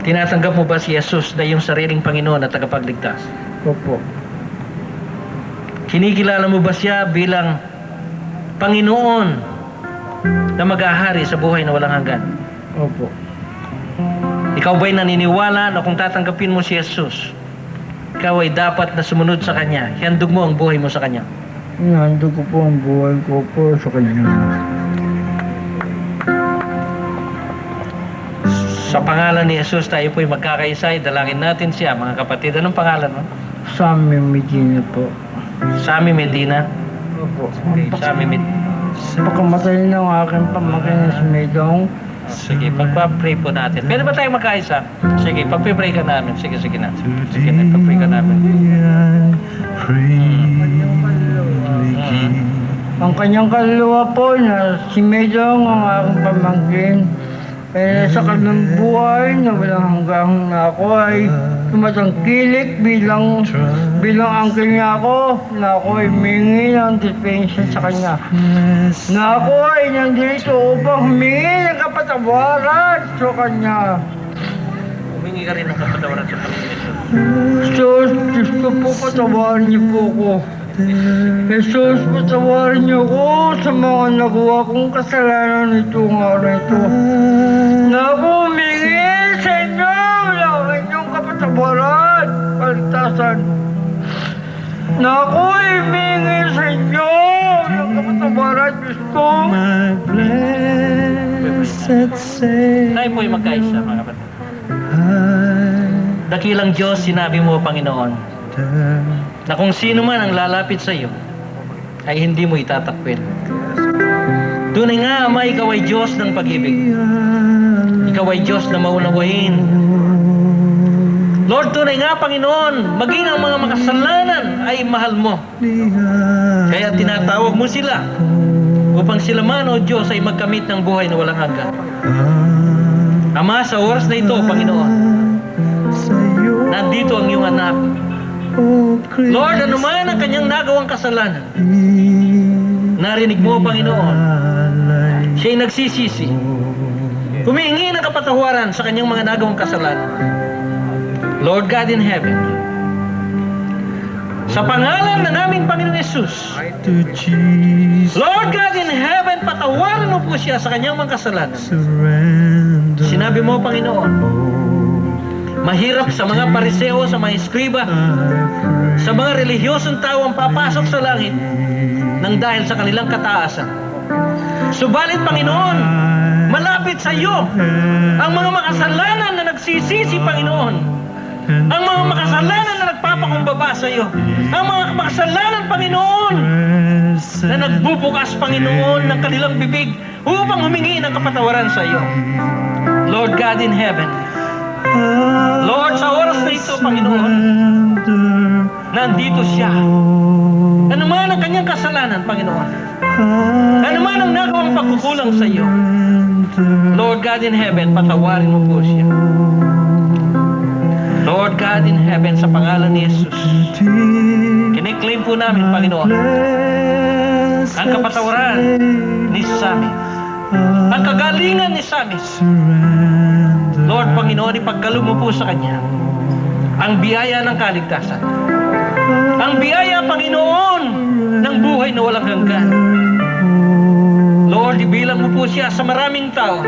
[SPEAKER 4] tinatanggap mo ba si Jesus na iyong sariling Panginoon at tagapagligtas?
[SPEAKER 1] Opo.
[SPEAKER 4] Kinikilala mo ba siya bilang Panginoon na mag-ahari sa buhay na walang hanggan?
[SPEAKER 1] Opo.
[SPEAKER 4] Ikaw ba'y naniniwala na kung tatanggapin mo si Jesus, ikaw ay dapat na sumunod sa Kanya, handog mo ang buhay mo sa Kanya?
[SPEAKER 1] Inahando ko po ang buhay ko po sa kanya.
[SPEAKER 4] Sa pangalan ni Jesus, tayo po'y magkakaisa. Dalangin natin siya, mga kapatid. Anong pangalan mo?
[SPEAKER 1] Sammy Medina po.
[SPEAKER 4] Sammy Medina.
[SPEAKER 1] Opo.
[SPEAKER 4] Okay, Sammy Medina.
[SPEAKER 1] Pagkamatay ng aking pamangkin na si Medong,
[SPEAKER 4] Sige, pagpa-pray po natin. Pwede ba tayo magkaisa? Sige, pagpa-pray ka namin. Sige na. Sige na, pag-pray ka namin.
[SPEAKER 1] ang kanyang kaluluwa po na si Medong ang aking pamangkin. Kaya sa kanyang buhay na walang hanggang na ako ay tumatangkilik bilang angkin niya ako, na ako ay humingi ng dispensa sa kanya. Na ako ay nandito upang humingi ng kapatawaran sa kanya.
[SPEAKER 4] Humingi ka rin ng kapatawaran sa Panginoon Jesus.
[SPEAKER 1] Jesus, gusto po patawarin niyo po ko. Jesus, patawarin niyo ko sa mga nagawa kong kasalanan nitong araw na ito. Na ako humingi sa inyo ng inyong kapatawaran, paligtasan. Na ako humingi sa inyo ng kapatawaran, gusto.
[SPEAKER 4] Tayo po'y magkaisa, mga kapatid. Dakilang Diyos, sinabi mo, Panginoon, na kung sino man ang lalapit sa iyo, ay hindi mo itatakwil. Tunay nga, Ama, ikaw ay Diyos ng pag-ibig. Ikaw ay Diyos na maunawain. Lord, tunay nga, Panginoon, maging ang mga makasalanan ay mahal mo. Kaya tinatawag mo sila upang sila man, O Diyos, ay magkamit ng buhay na walang hanggan. Ama, sa oras na ito, Panginoon, nandito ang iyong anak. Lord, ano man ang kanyang nagawang kasalanan, narinig mo, Panginoon, siya'y nagsisisi. Humihingi ng kapatawaran sa kanyang mga nagawang kasalanan. Lord God in heaven, sa pangalan ng aming Panginoon Yesus, Lord God in heaven, patawaran mo po siya sa kanyang mga kasalanan. Sinabi mo, Panginoon, mahirap sa mga pariseo, sa mga eskriba, sa mga relihiyosong tao ang papasok sa langit nang dahil sa kanilang kataasan. Subalit, Panginoon, malapit sa iyo ang mga makasalanan na nagsisisi, Panginoon. Ang mga makasalanan na nagpapakumbaba sa iyo. Ang mga makasalanan, Panginoon, na nagbubukas, Panginoon, ng kanilang bibig upang humingi ng kapatawaran sa iyo. Lord God in heaven, Lord, sa oras na ito, Panginoon, nandito siya. Ano man ang kanyang kasalanan, Panginoon, ano man ang nagawang pagkukulang sa iyo, Lord God in heaven, patawarin mo po siya. Lord God in heaven, sa pangalan ni Jesus, kiniklaim po namin, Panginoon, ang kapatawaran ni Sammy, ang kagalingan ni Sammy. Lord, Panginoon, ipagkaloob mo po sa kanya ang biyaya ng kaligtasan, ang biyaya, Panginoon, ng buhay na walang hanggan. Lord, ibilang mo po siya sa maraming tao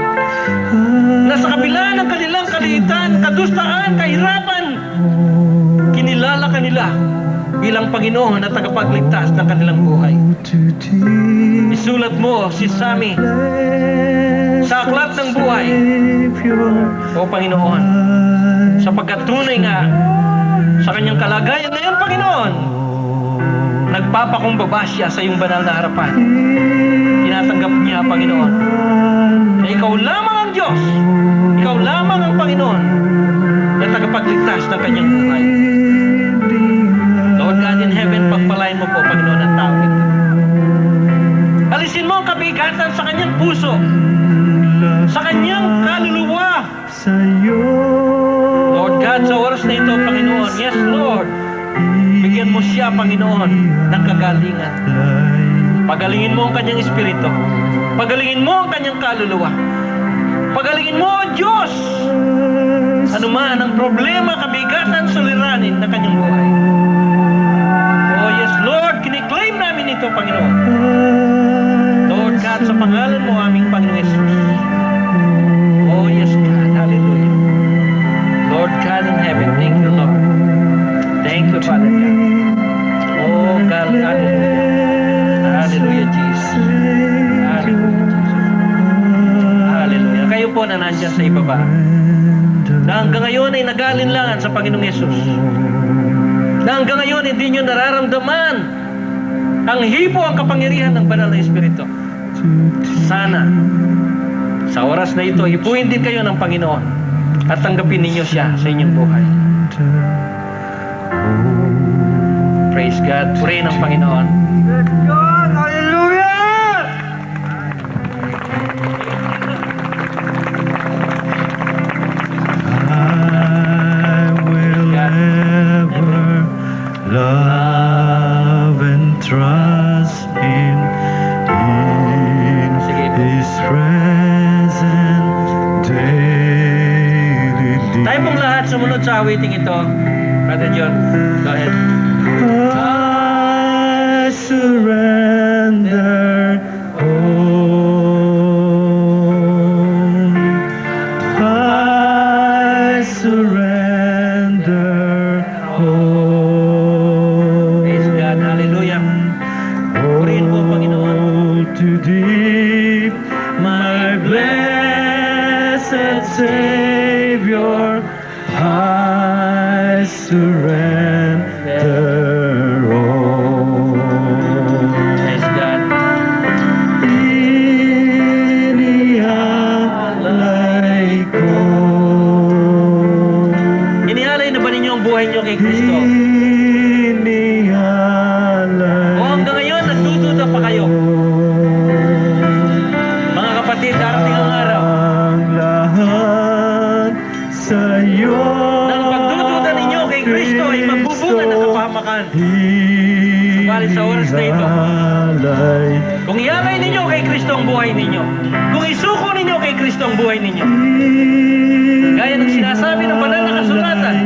[SPEAKER 4] na sa kabila ng kanilang kaliitan, kadustaan, kahirapan, kinilala kanila bilang Panginoon at tagapagligtas ng kanilang buhay. Isulat mo si Sammy sa aklat ng buhay, o Panginoon, sapagkat tunay nga sa kanyang kalagayan ngayon, Panginoon, nagpapakumbaba siya sa iyong banal na harapan. Tinatanggap niya, Panginoon, na ikaw lamang ang Diyos, ikaw lamang ang Panginoon na tagapagligtas ng kanyang buhay. Lord God in heaven, pagpalain mo po, Panginoon, ang tao ito. Alisin mo ang kabigatan sa kanyang puso, sa kanyang kaluluwa. Lord God, sa oras na ito, Panginoon, yes, Lord, bigyan mo siya, Panginoon, ng kagalingan. Pagalingin mo ang kanyang espiritu. Pagalingin mo ang kanyang kaluluwa. Pagalingin mo, Diyos, ano man ang problema, kabigatan, suliranin na kanyang buhay. Oh yes, Lord, kiniklaim namin ito, Panginoon. Lord God, sa pangalan mo aming Panginoon Jesus. Oh yes, God, hallelujah. Lord God in heaven, thank you, Lord. Thank you, Father God. Oh God, hallelujah. Hallelujah, Jesus. Hallelujah, Jesus. Hallelujah. Kayo po na nandyan sa ibaba, na hanggang ngayon ay nag-aalinlangan sa Panginoong Yesus, na hanggang ngayon hindi nyo nararamdaman ang hipo, ang kapangyarihan ng banal na Espiritu. Sana sa oras na ito, hipuin din kayo ng Panginoon at tanggapin ninyo siya sa inyong buhay. Praise God. Purihin ang Panginoon. God, hallelujah!
[SPEAKER 5] I will ever love and trust Him in His present daily life.
[SPEAKER 4] Tayo pong lahat sumunod sa awiting ito. Brother John, go ahead.
[SPEAKER 5] I surrender all. I surrender all.
[SPEAKER 4] Praise God. Hallelujah. Purihin po, Panginoon.
[SPEAKER 5] Oh, to Thee, my blessed Savior, I surrender all.
[SPEAKER 4] Praise God.
[SPEAKER 5] Inialay ko.
[SPEAKER 4] Inihalay na ba ninyo ang buhay niyo kay Kristo?
[SPEAKER 5] Inialay
[SPEAKER 4] O hanggang ngayon, nagdududa pa kayo? Mga kapatid, darating ang araw
[SPEAKER 5] ang lahat sa'yo.
[SPEAKER 4] nang pagdududa ninyo man. Subalit sa oras na ito, kung iangay ninyo kay Kristo ang buhay ninyo, kung isuko ninyo kay Kristo ang buhay ninyo, gaya ng sinasabi ng banal na kasulatan,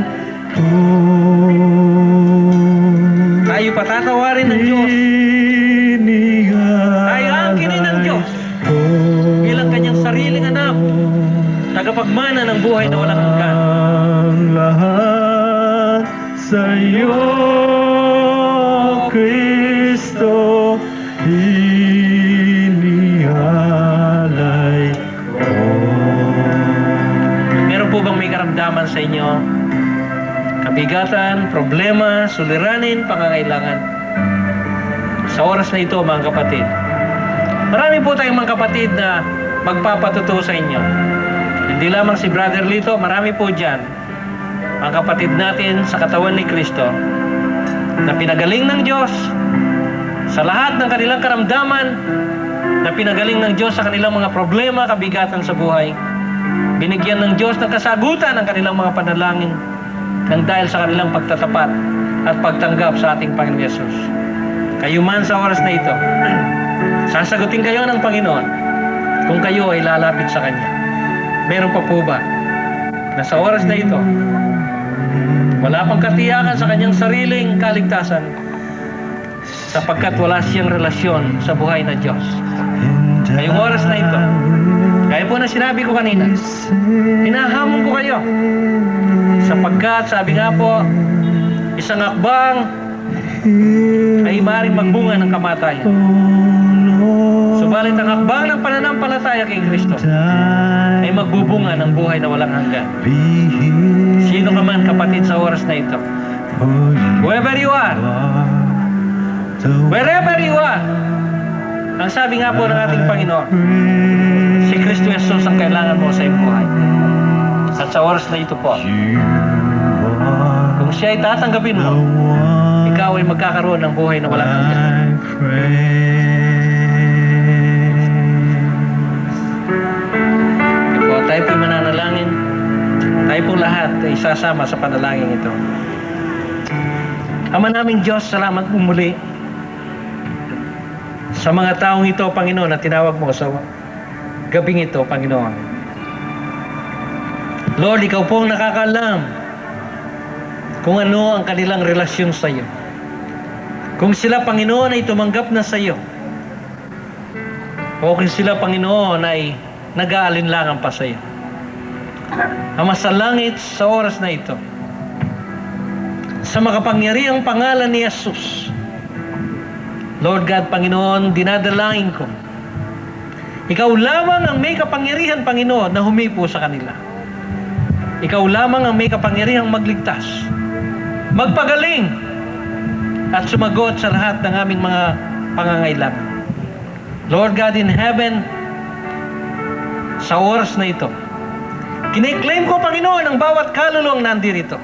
[SPEAKER 4] tayo patatawarin ng Diyos, tayo angkinin ng Diyos bilang kanyang sariling anak, tagapagmana ng buhay na walang hanggan.
[SPEAKER 5] Ang lahat sa iyo, Kristo, inialay ko.
[SPEAKER 4] Meron po bang may karamdaman sa inyo? Kabigatan, problema, suliranin, pangangailangan. Sa oras na ito, mga kapatid, marami po tayong mga kapatid na magpapatuto sa inyo. Hindi lamang si Brother Lito, marami po dyan, mga kapatid natin sa katawan ni Kristo, na pinagaling ng Diyos sa lahat ng kanilang karamdaman, na pinagaling ng Diyos sa kanilang mga problema, kabigatan sa buhay. Binigyan ng Diyos ng kasagutan ang kanilang mga panalangin nang dahil sa kanilang pagtatapat at pagtanggap sa ating Panginoon Yesus. Kayo man sa oras na ito, sasagutin kayo ng Panginoon kung kayo ay lalapit sa Kanya. Meron pa po ba na sa oras na ito, wala pang katiyakan sa kanyang sariling kaligtasan sapagkat wala siyang relasyon sa buhay na Diyos? Ngayong oras na ito, kaya po na sinabi ko kanina, hinahamon ko kayo sapagkat sabi nga po, isang akbang ay maaaring magbunga ng kamatayan. Subalit ang akbang ng pananampalataya kay Kristo ay magbubunga ng buhay na walang hanggan. Sino ka man kapatid sa oras na ito, whoever you are, wherever you are, ang sabi nga po ng ating Panginoon, si Kristo Jesus ang kailangan mo sa iyong buhay. At sa oras na ito po, kung siya ay tatanggapin mo, ikaw ay magkakaroon ng buhay na walang hanggan. Tayo po'y mananalangin. Tayo po lahat ay sasama sa panalangin ito. Ama naming Diyos, salamat po muli sa mga taong ito, Panginoon, na tinawag mo sa gabing ito, Panginoon. Lord, ikaw po ang nakakaalam kung ano ang kanilang relasyon sa iyo. Kung sila, Panginoon, ay tumanggap na sa iyo, o kung sila, Panginoon, ay nag-aalinlangan pa sa iyo. Ama sa langit, sa oras na ito, sa makapangyarihang pangalan ni Jesus, Lord God, Panginoon, dinadalain ko, ikaw lamang ang may kapangyarihan, Panginoon, na humipo sa kanila. Ikaw lamang ang may kapangyarihang magligtas, magpagaling, at sumagot sa lahat ng aming mga pangangailangan. Lord God in heaven, sa oras na ito, kiniklaim ko, Panginoon, ang bawat kaluluwang nandirito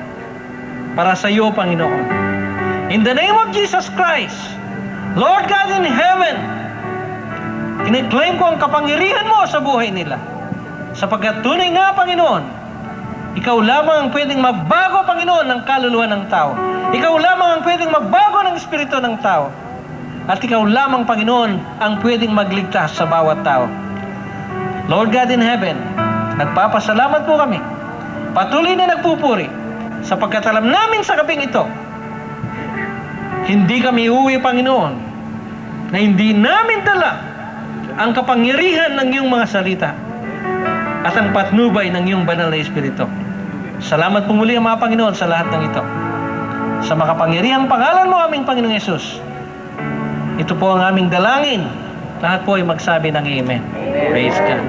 [SPEAKER 4] para sa iyo, Panginoon. In the name of Jesus Christ, Lord God in heaven, kiniklaim ko ang kapangyarihan mo sa buhay nila. Sapagkat tunay nga, Panginoon, ikaw lamang ang pwedeng magbago, Panginoon, ng kaluluwa ng tao. Ikaw lamang ang pwedeng magbago ng espiritu ng tao. At ikaw lamang, Panginoon, ang pwedeng magligtas sa bawat tao. Lord God in heaven, nagpapasalamat po kami. Patuloy na nagpupuri sapagkat alam namin sa gabing ito, hindi kami uwi, Panginoon, na hindi namin dala ang kapangyarihan ng iyong mga salita at ang patnubay ng iyong banal na espiritu. Salamat po muli, mga Panginoon, sa lahat ng ito. Sa makapangyarihang pangalan mo, aming Panginoong Yesus, ito po ang aming dalangin. Lahat po ay magsabi ng Amen. Praise God.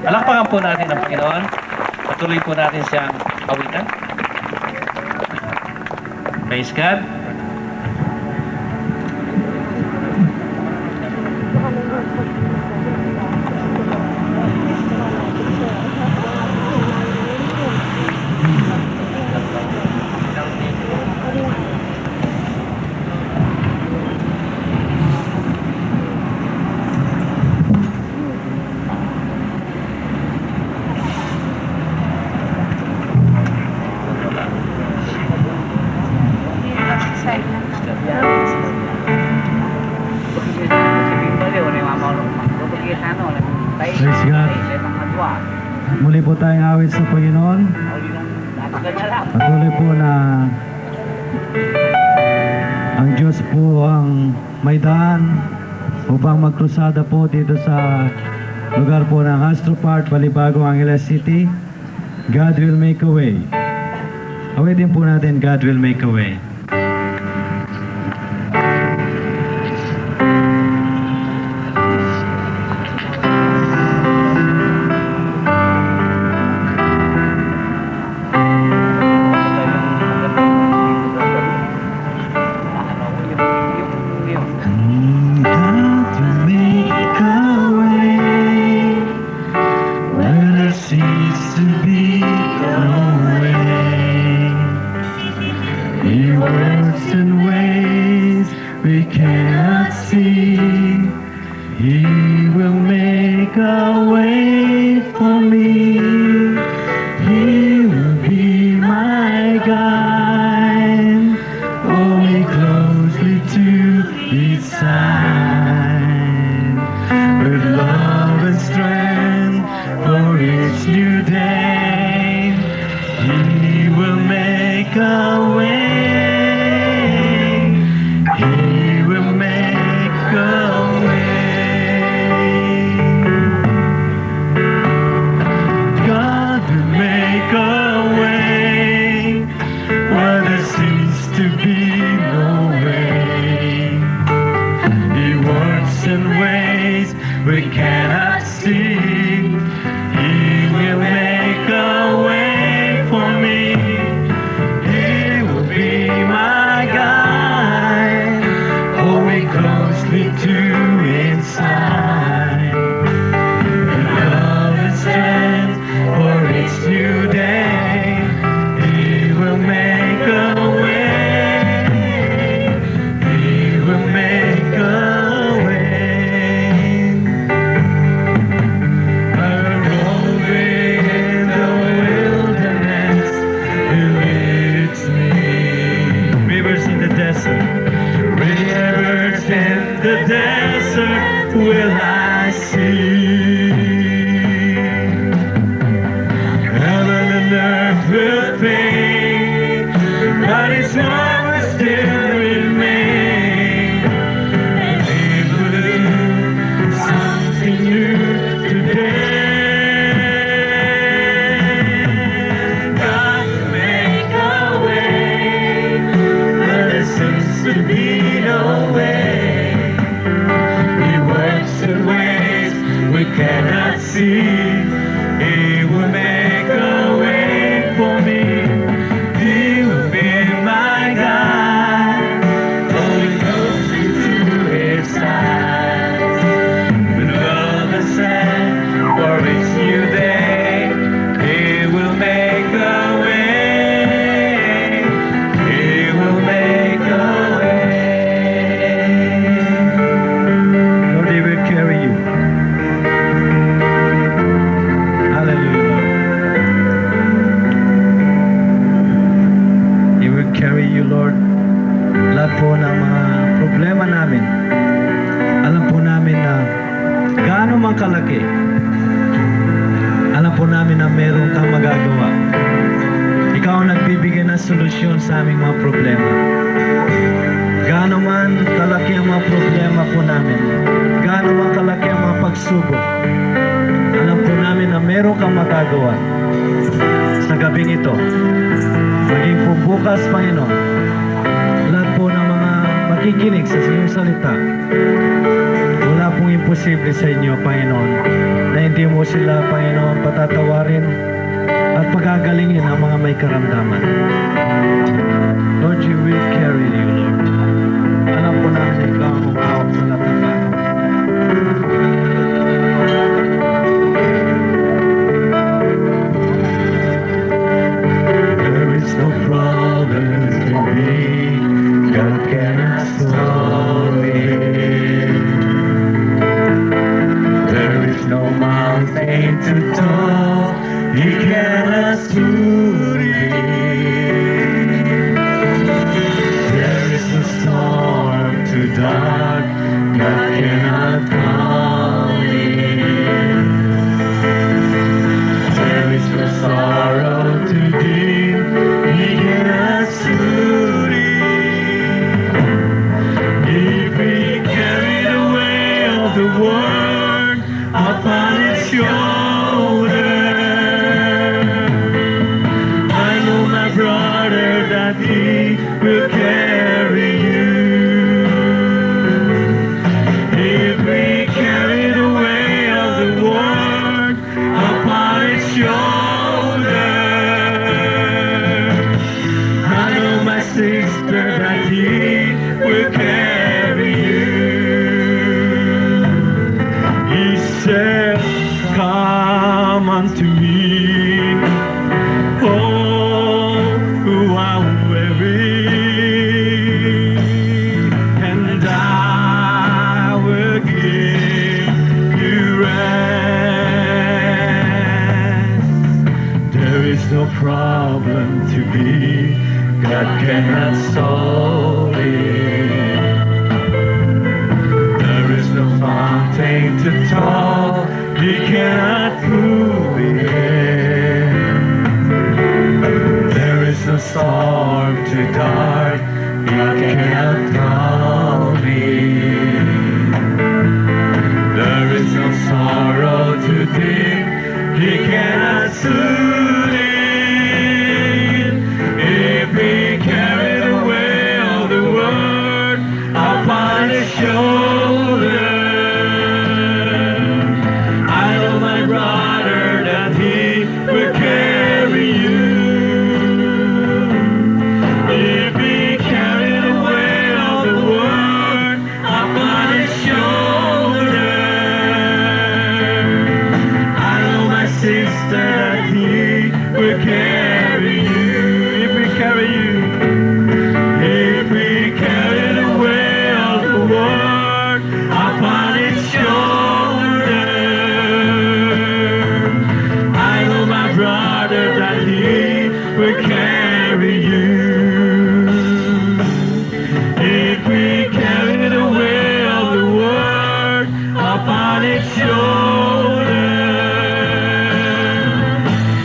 [SPEAKER 4] Palakpakan po natin ang Panginoon. Patuloy po natin siyang awitan. Praise God.
[SPEAKER 5] Muli po tayong awit sa Panginoon. Patuloy po na ang Diyos po ang may daan upang magkrusada po dito sa lugar po ng Astropart, Balibago, Angeles City. God will make a way. Awitin po natin, God will make a way. He works in ways we cannot see. He will make a way for me. He will be my guide. Hold me closely to his side. With love and strength for each new day. He will make a way. He will make a way. God will make a way where there seems to be no way. He works in ways we cannot see. He will make a way for me. He will be my guide. Hold me closely to his side. In love and strength for each new day. He will make a way. He will make a way. Roving in the wilderness, he leads me. Rivers in the desert, rivers in the desert will I see. Heaven and earth will fade, but his word will still remain. And he will do something new today. God will make a way where there seems to be no way. He works in ways we cannot see. He will make a way for me. He will be my guide. Holding closely to his side. With love and strength for each new day. He will make a way. He will make a way. Lord, he will carry you. Hallelujah, Lord. He will carry you, Lord. Lahat po ng mga problema namin, alam po namin na gaano man kalaki, alam po namin na meron kang magagawa. Ikaw ang nagbibigay ng solusyon sa aming mga problema. Gaano man kalaki ang mga problema po namin, gaano man kalaki ang mga pagsubok, alam po namin na meron kang magagawa. Sa gabing ito, maging po bukas, Panginoon, lahat po ng mga makikinig sa iyong salita, wala pong imposible sa inyo, Panginoon, na hindi mo sila, Panginoon, patatawarin at pagagalingin ang mga may karamdaman. Lord, you will carry you, Lord. Alam po namin na ikaw ang umawak sa lahat ng bagay. There is no problem to me. God cannot solve it. There is no mountain too tall. He cannot move it. that He will carry you. If we carry the weight of the world upon His shoulder, I know my sister that He will carry you. He said, come unto me, all who are weary, and I will give you rest. There is no problem to be, God cannot solve it. There is no fountain to talk, He cannot move it. There is no storm to dart, He cannot calm it. There is no sorrow to dim, He cannot soothe it. If we carry the weight of the world upon His shoulder, I know my brother that He will carry you. If we carry the weight of the world upon His shoulder, I know my sister that He will carry you. If we carry you, if we carry the weight of the world upon His shoulder, I know my brother that He will carry you. If we carry the weight of the world upon His shoulder,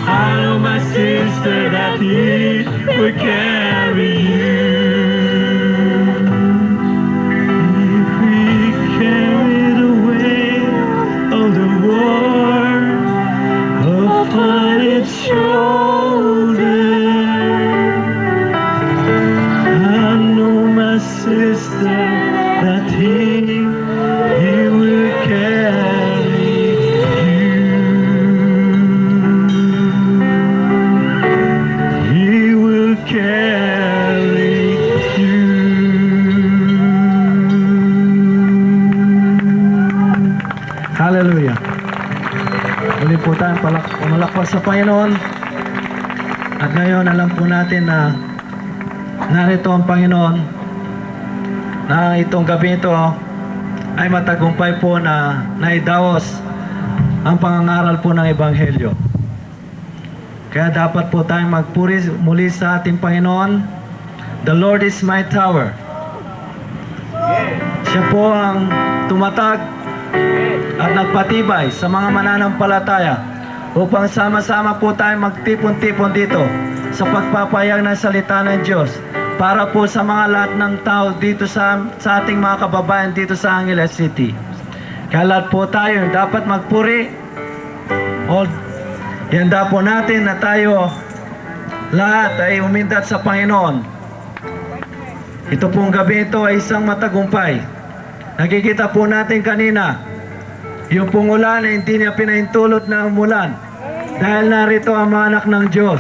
[SPEAKER 5] I know my sister that He will carry you. If we carry the weight of the world upon Its shoulder, I know my sister that He will carry you. He will carry you. Hallelujah. Muli po tayong pumalakpak sa Panginoon. At ngayon, alam po natin na narito ang Panginoon na itong gabi ito ay matagumpay po na naidaos ang pangangaral po ng Ebanghelyo. Kaya dapat po tayong magpuri muli sa ating Panginoon. The Lord is my tower. Siya po ang tumatag at nagpatibay sa mga mananampalataya upang sama-sama po tayong magtipon-tipon dito sa pagpapayag ng salita ng Diyos para po sa mga lahat ng tao dito sa ating mga kababayan dito sa Angeles City. Kaya lahat po tayo dapat magpuri o ihanda po natin na tayo lahat ay umindat sa Panginoon. Ito pong gabi ito ay isang matagumpay. Nakikita po natin kanina yung pong ulan ay hindi niya pinahintulot na umulan dahil narito ang mga anak ng Diyos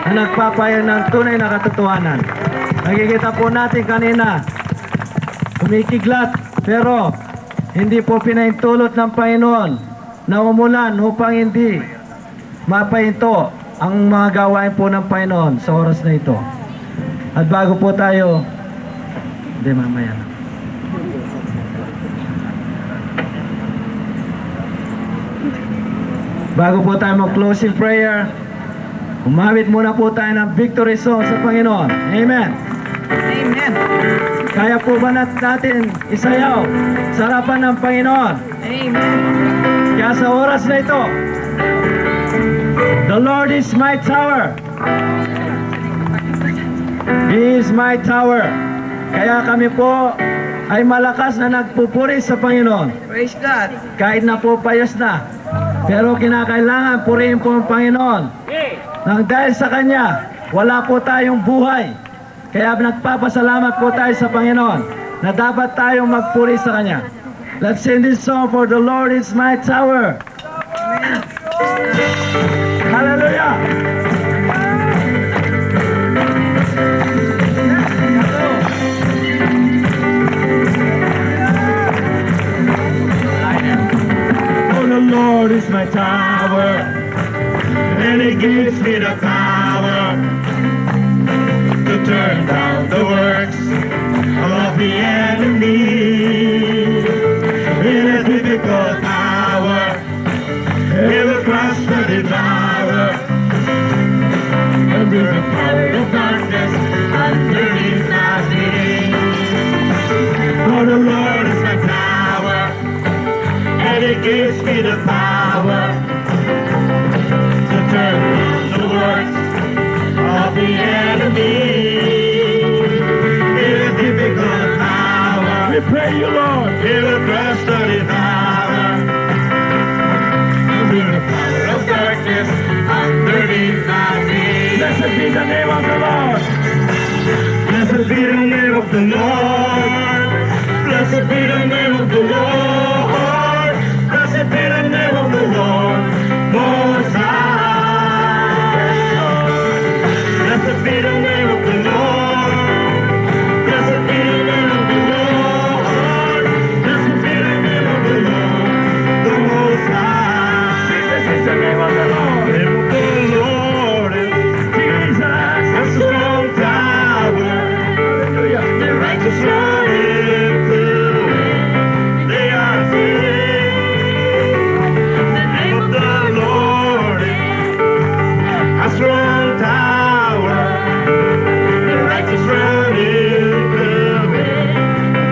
[SPEAKER 5] na nagpapayag ng tunay na katotohanan. Nakikita po natin kanina kumikiglat pero hindi po pinahintulot ng Panginoon na umulan upang hindi mapahinto ang mga gawain po ng Panginoon sa oras na ito. At bago po tayo, hindi mamaya na. Bago po tayo mag-closing prayer, umawit muna po tayo ng victory song sa Panginoon. Amen.
[SPEAKER 1] Amen.
[SPEAKER 5] Kaya po ba natin isayaw sa harapan ng Panginoon?
[SPEAKER 1] Amen.
[SPEAKER 5] Kaya sa oras na ito, the Lord is my tower. He is my tower. Kaya kami po ay malakas na nagpupuri sa Panginoon.
[SPEAKER 1] Praise God.
[SPEAKER 5] Kahit na po payas na. Pero kinakailangan purihin po ang Panginoon. Nang dahil sa Kanya, wala po tayong buhay. Kaya nagpapasalamat po tayo sa Panginoon na dapat tayong magpuri sa Kanya. Let's sing this song, For the Lord is my tower. Hallelujah! For the Lord is my tower, and He gives me the power to turn down the works of the enemy. In a difficult hour, He will crush the devourer. Under the power of darkness, underneath my feet. For the Lord is my tower, and He gives me the power to turn down the works of the enemy. In a difficult hour, we pray you, Lord. He will crush the devourer. Under the power of darkness, underneath my feet. Blessed be the name of the Lord. Blessed be the name of the Lord. Blessed be the name of the Lord. Blessed be the name of the Lord Most High. Blessed be the name of the Lord. Blessed be the name of the Lord. Blessed be the name of the Lord, the Most High. Jesus is the name of the Lord. The name of the Lord is Jesus. A strong tower. Hallelujah. The righteous run into it. They are saved. The name of the Lord is a strong tower. The righteous run into it.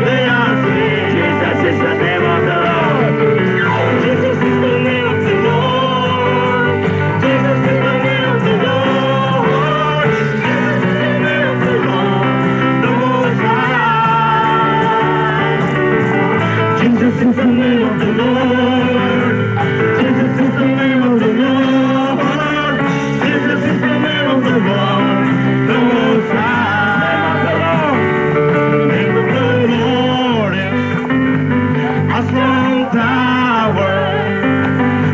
[SPEAKER 5] They are saved. Jesus is the name of the Lord. Jesus is the name of the Lord. Jesus is the name of the Lord. Jesus is the name of the Lord, the Most High. Jesus is the name of the Lord. Jesus is the name of the Lord. Jesus is the name of the Lord, the Most High. The name of the Lord is a strong tower.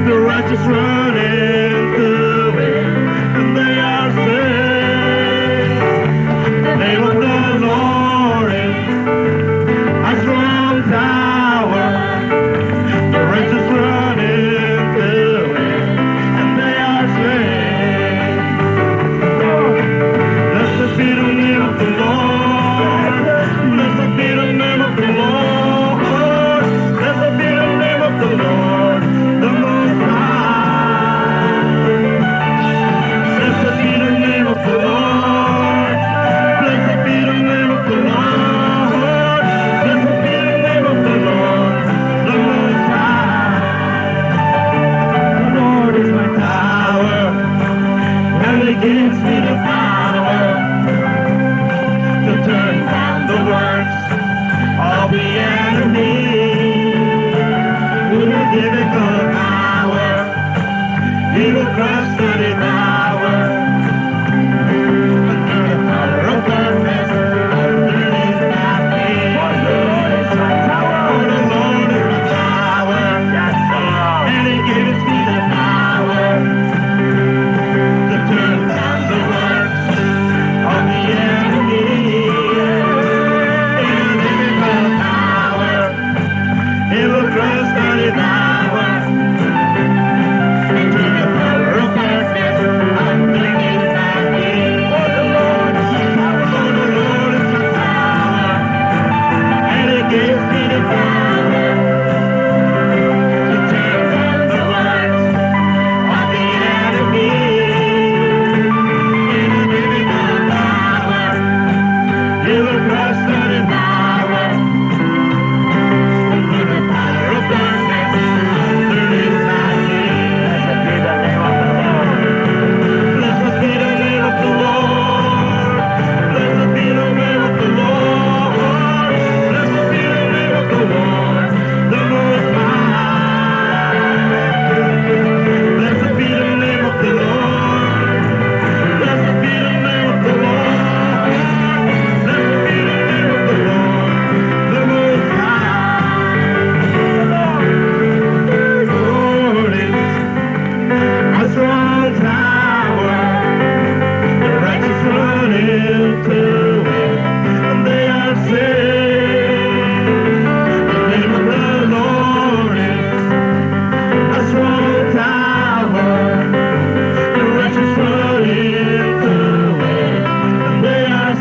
[SPEAKER 5] The righteous run into it, and they are saved. The name of the Lord is a strong tower.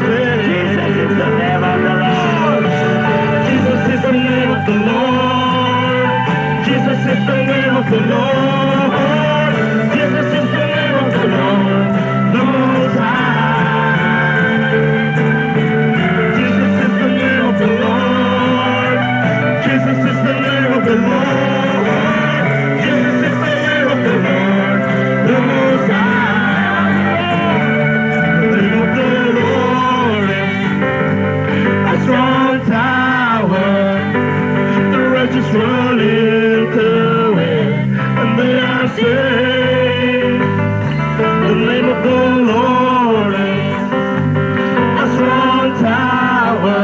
[SPEAKER 5] say, Jesus is the name of the Lord. Jesus is the name of the Lord. Jesus is the name of the Lord. Jesus is the name of the Lord, the Most High. Jesus is the name of the Lord. Jesus is the name of the Lord. Jesus is the name of the Lord, the Most High. The name of the Lord is a strong tower. The righteous run into it, and they are saved. The name of the Lord is a strong tower.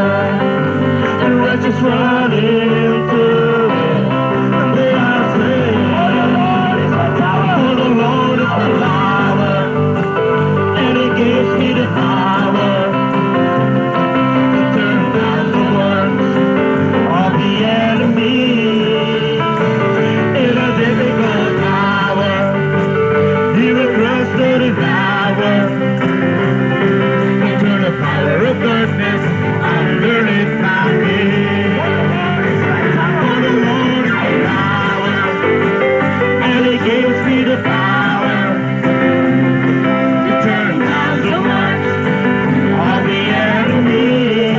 [SPEAKER 5] The righteous run into it, and they are saved. For the Lord is the tower. For the Lord is the tower, and He gives me the power to turn down the works of the enemy. In a difficult hour, He will crush the devourer and turn the power of darkness underneath my feet. For the Lord is the power, and He gives me the power to turn down the works of the enemy.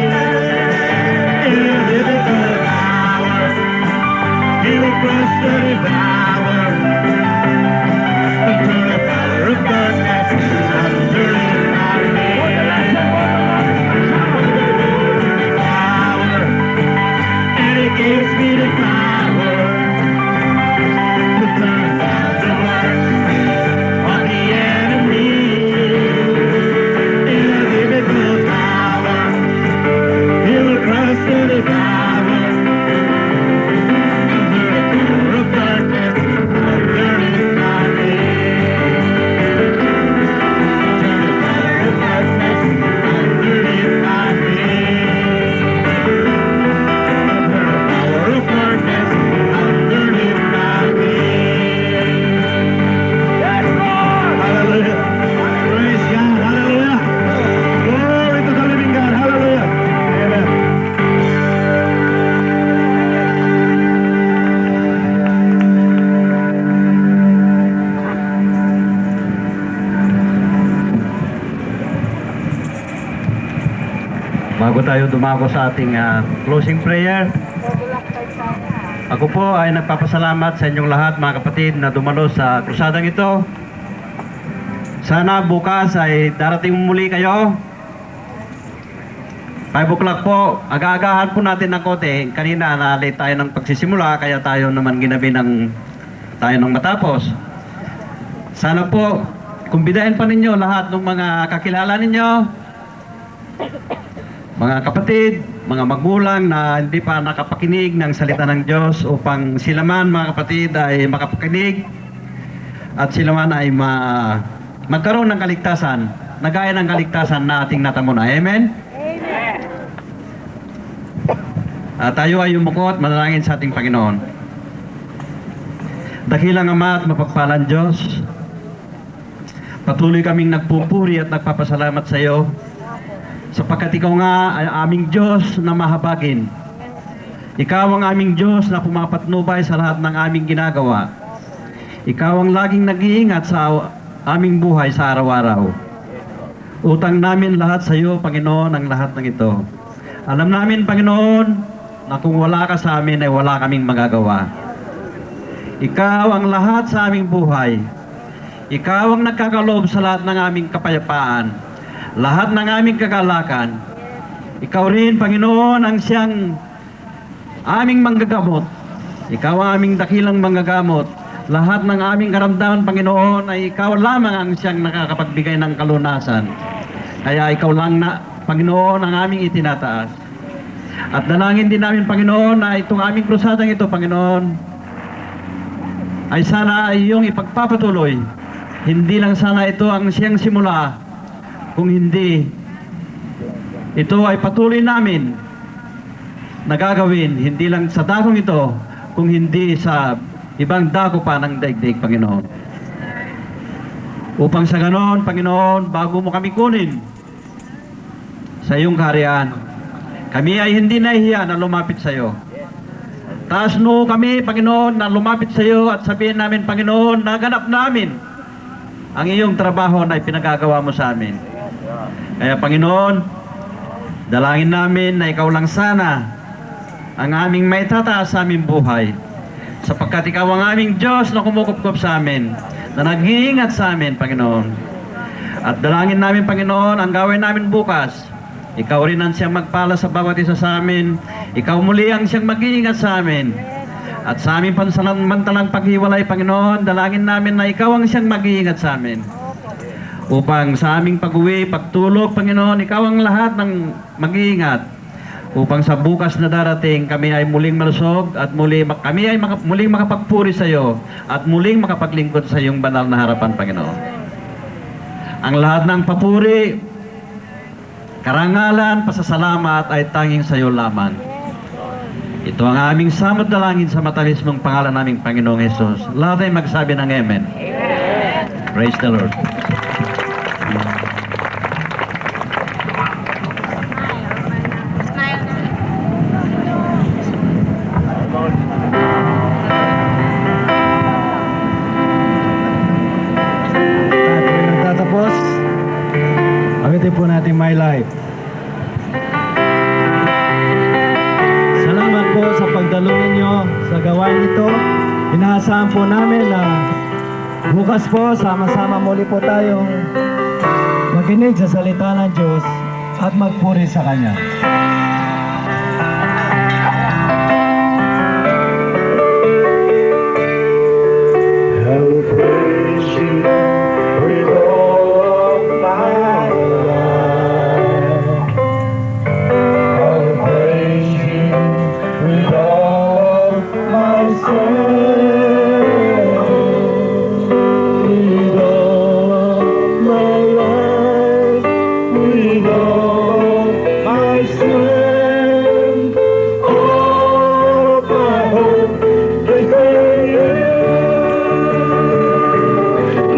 [SPEAKER 5] In a difficult hour, He will crush the devourer and turn the power of darkness underneath my feet. Power, and He gives me the power to turn down the works of the enemy. In a difficult hour, He will crush the devourer under the power of darkness underneath my feet. Turn the power of darkness underneath my feet. Turn the power of darkness underneath my feet. Yes, Lord! Hallelujah! Praise God! Hallelujah! Glory to the living God! Hallelujah! Amen.
[SPEAKER 6] Bago tayo dumako sa ating closing prayer, ako po ay nagpapasalamat sa inyong lahat mga kapatid na dumalo sa krusadang ito. Sana bukas ay darating muli kayo. 5 o'clock po, aga-agahan po natin ng konti. Kanina na-late tayo ng pagsisimula, kaya tayo naman ginabi tayo ng matapos. Sana po, kumbidahin pa ninyo lahat ng mga kakilala ninyo, mga kapatid, mga magulang na hindi pa nakapakinig ng salita ng Diyos upang sila man mga kapatid ay makapakinig at sila man ay magkaroon ng kaligtasan, na gaya ng kaligtasan na ating natamo na. Amen? Tayo ay yumuko at manalangin sa ating Panginoon. Dakilang Ama at mapagpalang Diyos, patuloy kaming nagpupuri at nagpapasalamat sa iyo sapagkat ikaw nga ay aming Diyos na mahabagin. Ikaw ang aming Diyos na pumapatnubay sa lahat ng aming ginagawa. Ikaw ang laging nag-iingat sa aming buhay sa araw-araw. Utang namin lahat sa iyo, Panginoon, ang lahat ng ito. Alam namin, Panginoon, na kung wala ka sa amin ay wala kaming magagawa. Ikaw ang lahat sa aming buhay. Ikaw ang nagkakaloob sa lahat ng aming kapayapaan, lahat ng aming kagalakan. Ikaw rin, Panginoon, ang siyang aming manggagamot. Ikaw ang aming dakilang manggagamot. Lahat ng aming karamdaman, Panginoon, ay ikaw lamang ang siyang nakakapagbigay ng kalunasan. Kaya ikaw lang na, Panginoon, ang aming itinataas. At dalangin din namin, Panginoon, na itong aming krusadang ito, Panginoon, ay sana ay iyong ipagpapatuloy. Hindi lang sana ito ang siyang simula, kung hindi, ito ay patuloy namin na gagawin, hindi lang sa dakong ito, kung hindi sa ibang dako pa ng daigdig, Panginoon. Upang sa ganon, Panginoon, bago mo kami kunin, sa iyong kaharian. Kami ay hindi nahihiya na lumapit sa iyo. Taas noo kami, Panginoon, na lumapit sa iyo at sabihin namin, Panginoon, naganap namin ang iyong trabaho na ipinagagawa mo sa amin. Kaya Panginoon, dalangin namin na ikaw lang sana ang aming maitataas sa aming buhay. Sapagkat ikaw ang aming Diyos na kumukupkup sa amin, na nag-iingat sa amin, Panginoon. At dalangin namin, Panginoon, ang gawin namin bukas, ikaw rin ang siyang magpala sa bawat isa sa amin. Ikaw muli ang siyang mag-iingat sa amin. At sa aming pansamantalang paghiwalay, Panginoon, dalangin namin na ikaw ang siyang mag-iingat sa amin. Upang sa aming pag-uwi, pagtulog, Panginoon, ikaw ang lahat ng mag-iingat. Upang sa bukas na darating, kami ay muling malusog at kami ay muling makapagpuri sa iyo at muling makapaglingkod sa iyong banal na harapan, Panginoon. Ang lahat ng papuri, karangalan, pasasalamat ay tanging sa iyo lamang. Ito ang aming samot dalangin sa matalis mong pangalan naming Panginoong Hesus. Lahat ay magsabi ng Amen. Praise the Lord.
[SPEAKER 5] Nagtatapos, awitin po natin My Life. Salamat po sa pagdalo ninyo sa gawain ito. Inaasahan po namin na bukas po sama-sama muli po tayong makinig sa salita ng Diyos at magpuri sa Kanya. I will praise you with all of my life. I will praise you with all of my strength. With all of my life, with all of my strength. All of my hope is in you.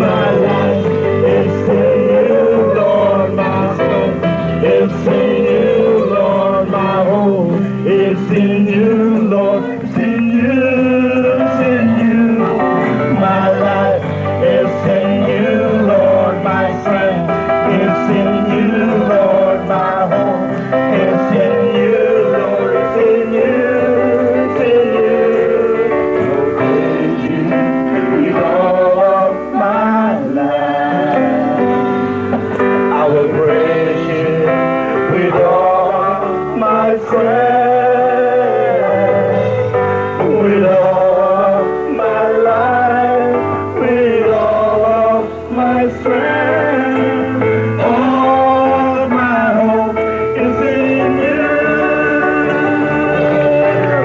[SPEAKER 5] My life is in you, Lord, my strength. It's in you, Lord, my hope. It's in you, Lord. It's in you. It's in you. My life is in you, Lord, my strength. It's in you, Lord, my hope. It's in you, Lord. It's in you. It's in you. I'll praise you with all of my life. I will praise you with all of my strength. With all of my life, with all of my strength. All of my hope is in you.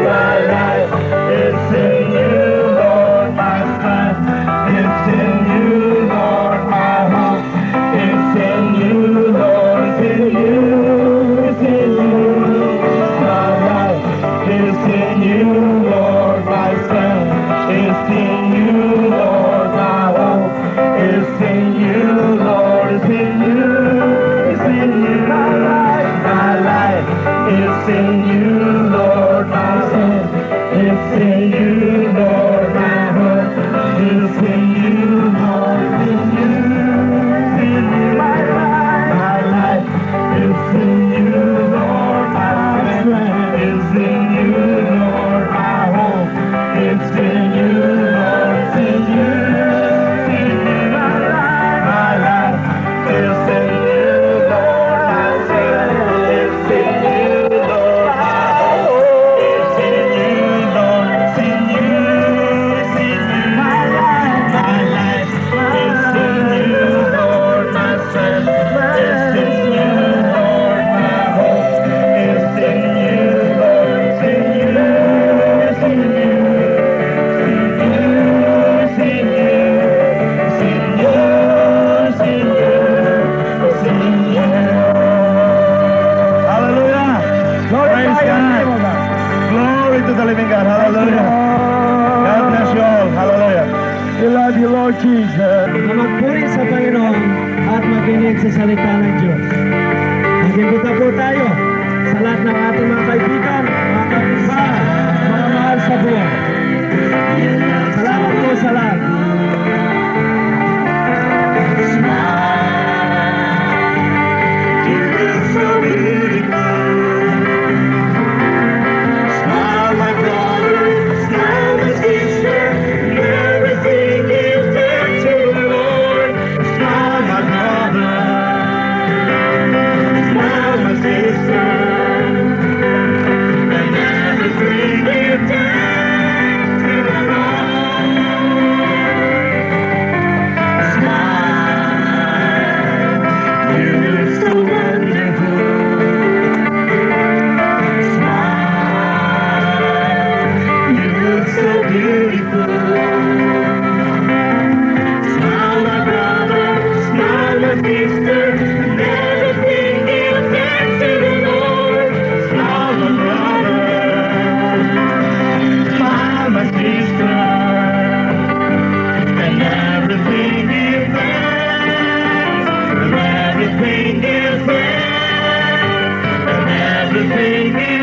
[SPEAKER 5] My life is in you, Lord, my strength. It's in you, Lord, my hope. It's in you, Lord, it's in you. It's in you. My life is in you, Lord, my strength. It's in you, Lord, my hope. It's in you, Lord, it's in you. It's in you. My life is in you, Lord, my strength. It's in you, Lord, my hope. It's in you, Lord, it's in you. It's in you. My life is in you, Lord, my strength. It's in you, Lord, my hope. It's in you, Lord, it's in you. It's in you. My life is in you, Lord, my strength. It's in you, Lord, my hope. It's in you, Lord, it's in you. It's in you. My life is in you, Lord, my strength. It's in you, Lord, my hope. It's in you, Lord, it's in you. It's in you. It's in you. It's in you. It's in you. It's in you. Hallelujah. Praise God. Glory to the living God. Hallelujah. God bless you all. Hallelujah. We love you, Lord Jesus. Na magpuri sa Panginoon at makinig sa salita ng Diyos. Mag-imbita po tayo sa lahat ng ating mga kaibigan, mga kapitbahay, mga mahal sa buhay. Salamat po sa lahat.
[SPEAKER 7] Everything